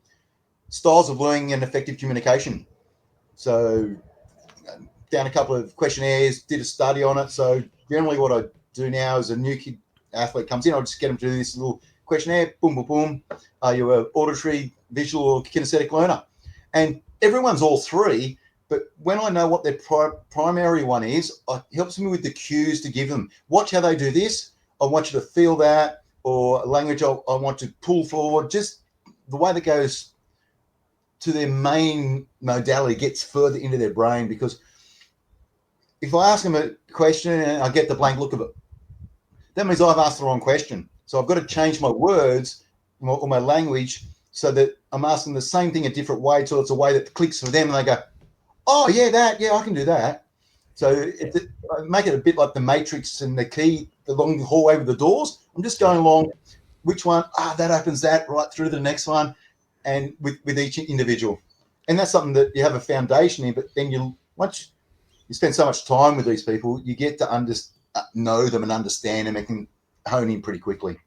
styles of learning and effective communication. So down a couple of questionnaires, did a study on it. So generally what I do now is a new kid athlete comes in, I'll just get them to do this little questionnaire, boom, boom, boom. Are you an auditory, visual, or kinesthetic learner? And everyone's all three, but when I know what their primary one is, it helps me with the cues to give them. Watch how they do this. I want you to feel that, or a language I want to pull forward. Just the way that goes to their main modality gets further into their brain, because if I ask them a question and I get the blank look of it, that means I've asked the wrong question. So I've got to change my words or my language so that I'm asking the same thing a different way, so it's a way that clicks for them and they go, oh, yeah, I can do that. So I make it a bit like the Matrix and the key, the long hallway with the doors. I'm just going along, which one? That opens that right through to the next one, and with each individual. And that's something that you have a foundation in, but then once you spend so much time with these people, you get to know them and understand them and can hone in pretty quickly.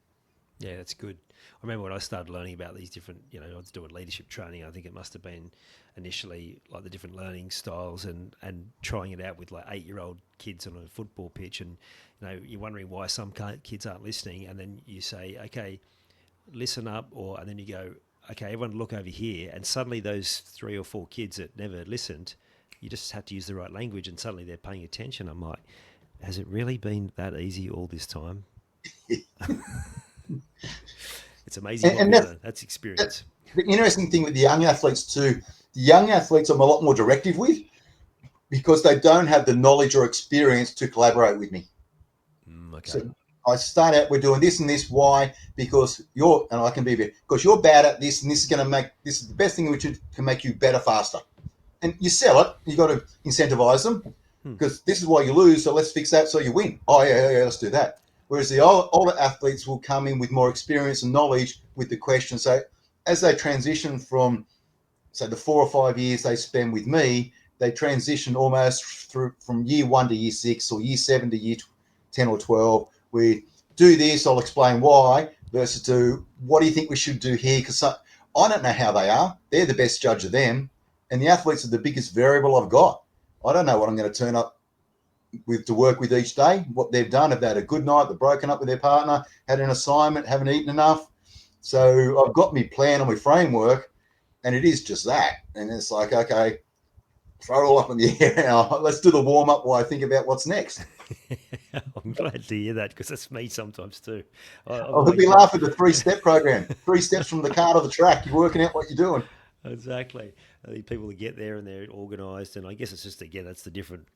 Yeah, that's good. I remember when I started learning about these different, I was doing leadership training. I think it must have been initially like the different learning styles and trying it out with like 8-year-old kids on a football pitch. And, you're wondering why some kids aren't listening. And then you say, okay, listen up. And then you go, okay, everyone look over here. And suddenly those 3 or 4 kids that never listened, you just have to use the right language and suddenly they're paying attention. I'm like, has it really been that easy all this time? It's amazing. And that's experience. The interesting thing with the young athletes too, the young athletes I'm a lot more directive with because they don't have the knowledge or experience to collaborate with me. Okay. So I start out, we're doing this and this. Why? Because I can be because you're bad at this, and this is the best thing which can make you better faster. And you sell it, you got to incentivize them because this is why you lose. So let's fix that so you win. Oh yeah, let's do that. Whereas the older athletes will come in with more experience and knowledge with the question. So as they transition from, say, the 4 or 5 years they spend with me, they transition almost through from year 1 to year 6 or year 7 to year 10 or 12. We do this, I'll explain why, versus to what do you think we should do here? Because I don't know how they are. They're the best judge of them. And the athletes are the biggest variable I've got. I don't know what I'm going to turn up with to work with each day, what they've done, if they had a good night, they've broken up with their partner, had an assignment, haven't eaten enough. So I've got my plan and my framework, and it is just that. And it's like, okay, throw it all up in the air now. Let's do the warm-up while I think about what's next. I'm glad to hear that because that's me sometimes too. I'll be laughing at the 3-step program. 3 steps from the car to the track. You're working out what you're doing. Exactly. I think people that get there and they're organised, and I guess it's just, again, that's the different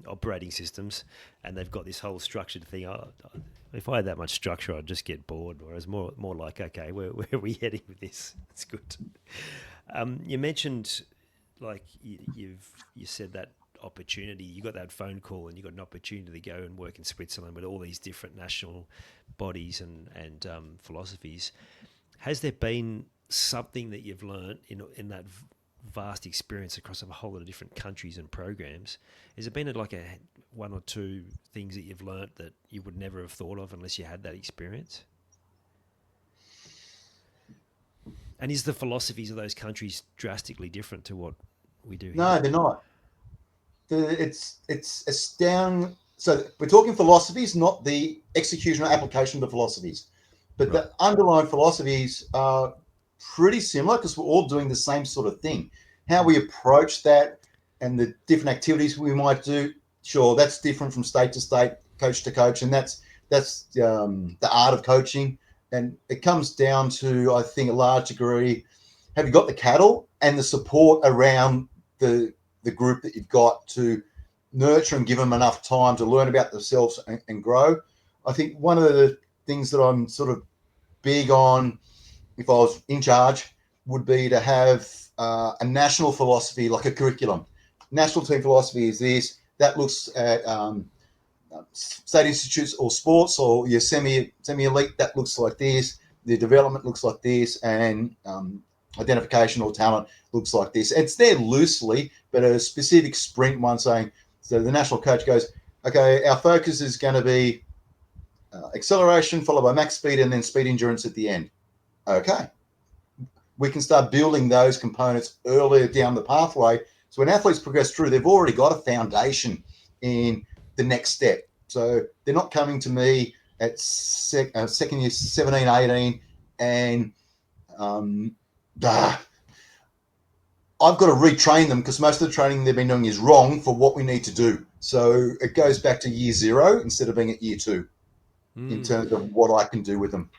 operating systems, and they've got this whole structured thing. If I had that much structure, I'd just get bored. Whereas more like, okay, where are we heading with this? It's good. You mentioned, like, you said that opportunity. You got that phone call, and you got an opportunity to go and work in Switzerland with all these different national bodies and philosophies. Has there been something that you've learned in that vast experience across a whole lot of different countries and programs? Has it been like one or two things that you've learned that you would never have thought of unless you had that experience? And is the philosophies of those countries drastically different to what we do here? No, they're not. It's astounding. So we're talking philosophies, not the execution or application of the philosophies. But right. The underlying philosophies are pretty similar because we're all doing the same sort of thing. How we approach that and the different activities we might do, sure, that's different from state to state, coach to coach, and that's That's the art of coaching. And it comes down to, I think, a large degree, have you got the cattle and the support around the group that you've got to nurture and give them enough time to learn about themselves and grow. I think one of the things that I'm sort of big on, if I was in charge, would be to have a national philosophy, like a curriculum. National team philosophy is this. That looks at state institutes or sports, or your semi-elite, that looks like this. The development looks like this, and identification or talent looks like this. It's there loosely, but a specific sprint one saying, so the national coach goes, okay, our focus is going to be acceleration followed by max speed and then speed endurance at the end. Okay. We can start building those components earlier down the pathway. So when athletes progress through, they've already got a foundation in the next step. So they're not coming to me at second year, 17, 18, and I've got to retrain them because most of the training they've been doing is wrong for what we need to do. So it goes back to year 0 instead of being at year 2 in terms of what I can do with them.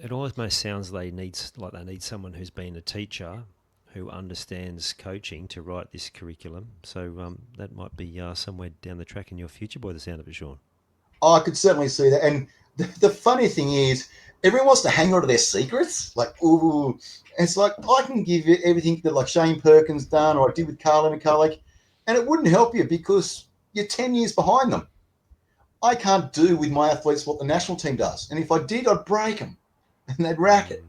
It almost sounds they need someone who's been a teacher who understands coaching to write this curriculum. So that might be somewhere down the track in your future, by the sound of it, Sean. Oh, I could certainly see that. And the funny thing is, everyone wants to hang on to their secrets. Like, ooh, it's like, I can give you everything that like Shane Perkins done or I did with Carly McCulloch, and it wouldn't help you because you're 10 years behind them. I can't do with my athletes what the national team does. And if I did, I'd break them and they'd rack it.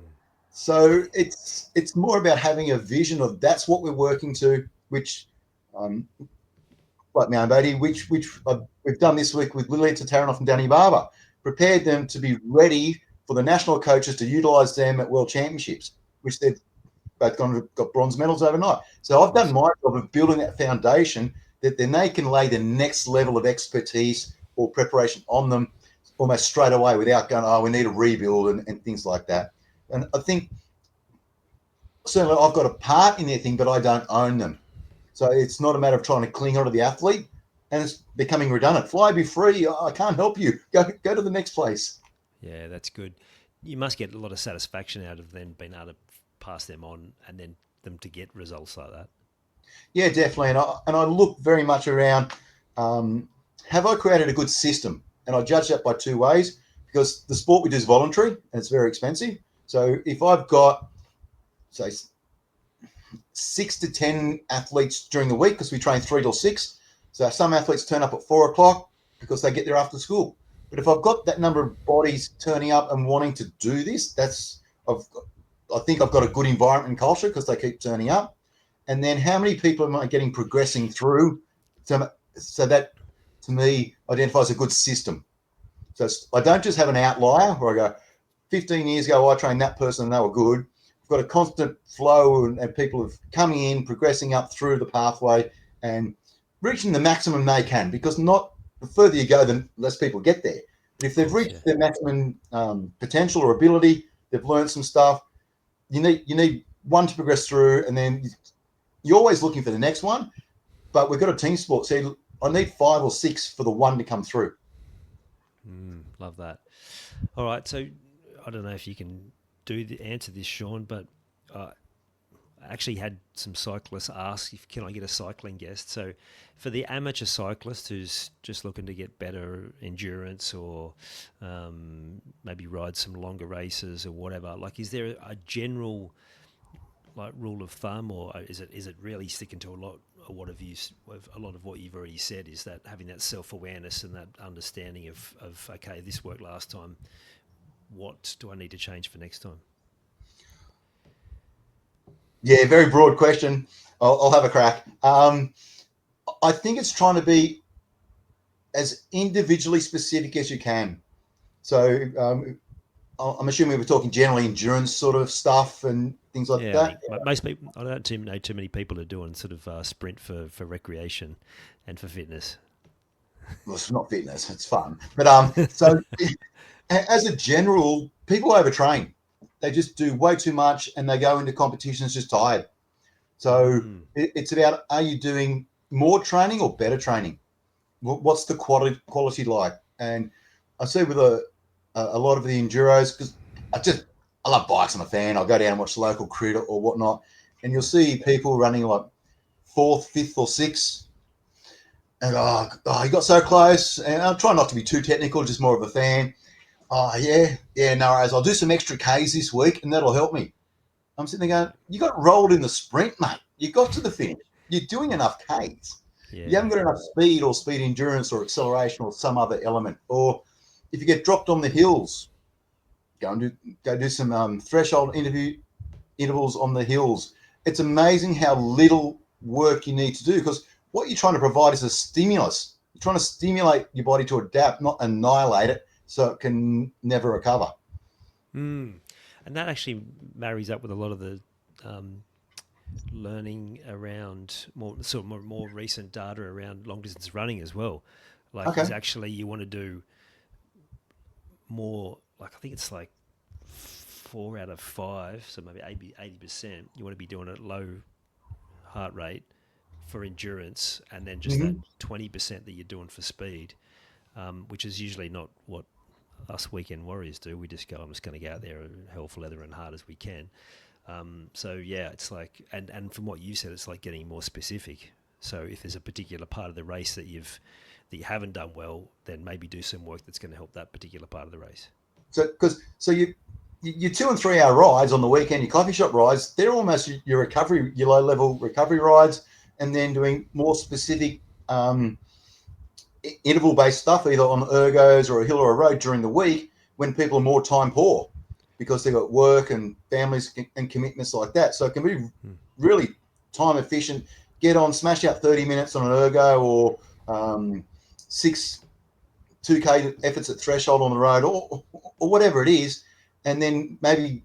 So it's more about having a vision of that's what we're working to, which, like my own baby, which we've done this week with Lilita Taranoff and Danny Barber, prepared them to be ready for the national coaches to utilise them at World Championships, which they've both got bronze medals overnight. So I've done my job of building that foundation that then they can lay the next level of expertise or preparation on them almost straight away without going, oh, we need a rebuild and things like that. And I think certainly I've got a part in their thing, but I don't own them. So it's not a matter of trying to cling onto the athlete and it's becoming redundant. Fly, be free. I can't help you. Go to the next place. Yeah, that's good. You must get a lot of satisfaction out of them being able to pass them on and then them to get results like that. Yeah, definitely. And I look very much around, have I created a good system? And I judge that by 2 ways, because the sport we do is voluntary and it's very expensive. So if I've got, say, 6 to 10 athletes during the week, because we train 3 till 6. So some athletes turn up at 4 o'clock because they get there after school. But if I've got that number of bodies turning up and wanting to do this, I think I've got a good environment and culture because they keep turning up. And then how many people am I getting progressing through? So that, to me, identifies a good system. So I don't just have an outlier where I go, 15 years ago, I trained that person and they were good. I've got a constant flow and people have coming in, progressing up through the pathway and reaching the maximum they can, because not the further you go, the less people get there. But if they've reached their maximum potential or ability, they've learned some stuff, you need one to progress through, and then you're always looking for the next one. But we've got a team sport, so I need 5 or 6 for the one to come through. Love that. All right, so I don't know if you can answer this, Sean, but I actually had some cyclists ask if can I get a cycling guest. So for the amateur cyclist who's just looking to get better endurance or maybe ride some longer races or whatever, like is there a general like rule of thumb, or is it really sticking to a lot of what you've already said, is that having that self-awareness and that understanding of okay, this worked last time, what do I need to change for next time? Yeah, very broad question. I'll have a crack. I think it's trying to be as individually specific as you can. So I'm assuming we're talking generally endurance sort of stuff and things like that. I mean, most people, I don't know too many people are doing sort of sprint for recreation and for fitness. Well, it's not fitness; it's fun. But so as a general, people overtrain. They just do way too much, and they go into competitions just tired. So it's about, are you doing more training or better training? What's the quality like? And I see with a lot of the enduros, because I love bikes. I'm a fan. I'll go down and watch the local crit or whatnot, and you'll see people running like 4th, 5th, or 6th, and you got so close. And I'll try not to be too technical, just more of a fan. Oh yeah, no worries. I'll do some extra Ks this week, and that'll help me. I'm sitting there going, you got rolled in the sprint, mate. You got to the finish. You're doing enough Ks. Yeah. You haven't got enough speed or speed endurance or acceleration or some other element. Or if you get dropped on the hills, go do some threshold intervals on the hills. It's amazing how little work you need to do, because what you're trying to provide is a stimulus. You're trying to stimulate your body to adapt, not annihilate it, so it can never recover. And that actually marries up with a lot of the learning around more recent data around long distance running as well. Like, it's actually, you want to do more, like I think it's like 4 out of 5, so maybe 80%. You want to be doing a low heart rate for endurance, and then just that 20% that you're doing for speed, which is usually not what us weekend warriors do. We just go, I'm just going to go out there and hell for leather and hard as we can. So yeah, it's like, and from what you said, it's like getting more specific. So if there's a particular part of the race that you haven't done well, then maybe do some work that's going to help that particular part of the race. So your 2 and 3 hour rides on the weekend, your coffee shop rides, they're almost your recovery, your low level recovery rides, and then doing more specific interval based stuff, either on ergos or a hill or a road during the week when people are more time poor because they've got work and families and commitments like that. So it can be really time efficient. Get on, smash out 30 minutes on an ergo, or 6 2K efforts at threshold on the road, or whatever it is, and then maybe,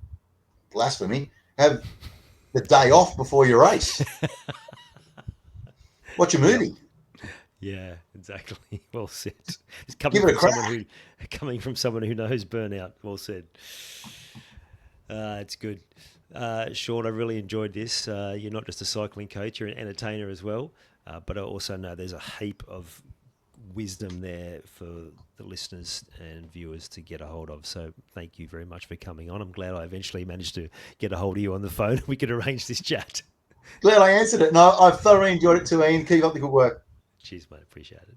blasphemy, have the day off before your race. Watch a movie. Yeah, exactly. Well said. It's coming from someone who knows burnout. Well said. It's good. Sean, I really enjoyed this. You're not just a cycling coach, you're an entertainer as well. But I also know there's a heap of wisdom there for the listeners and viewers to get a hold of. So thank you very much for coming on. I'm glad I eventually managed to get a hold of you on the phone. We could arrange this chat. Glad I answered it. No, I've thoroughly enjoyed it too, Ian. Keep up the good work. Cheers, mate. Appreciate it.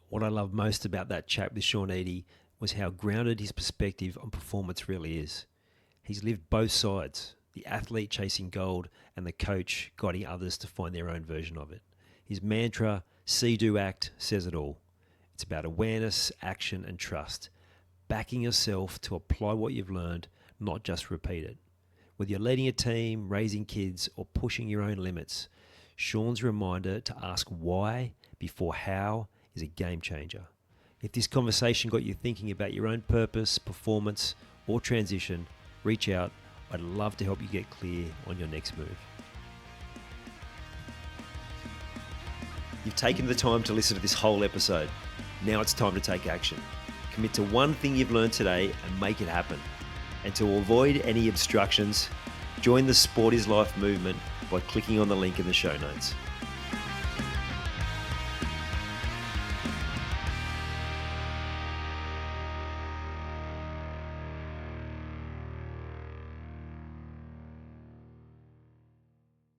What I love most about that chat with Sean Eadie was how grounded his perspective on performance really is. He's lived both sides, the athlete chasing gold and the coach guiding others to find their own version of it. His mantra, see, do, act, says it all. It's about awareness, action, and trust. Backing yourself to apply what you've learned, not just repeat it. Whether you're leading a team, raising kids, or pushing your own limits, Sean's reminder to ask why before how is a game changer. If this conversation got you thinking about your own purpose, performance, or transition, reach out. I'd love to help you get clear on your next move. You've taken the time to listen to this whole episode. Now it's time to take action. Commit to one thing you've learned today and make it happen. And to avoid any obstructions, join the Sport is Life movement by clicking on the link in the show notes.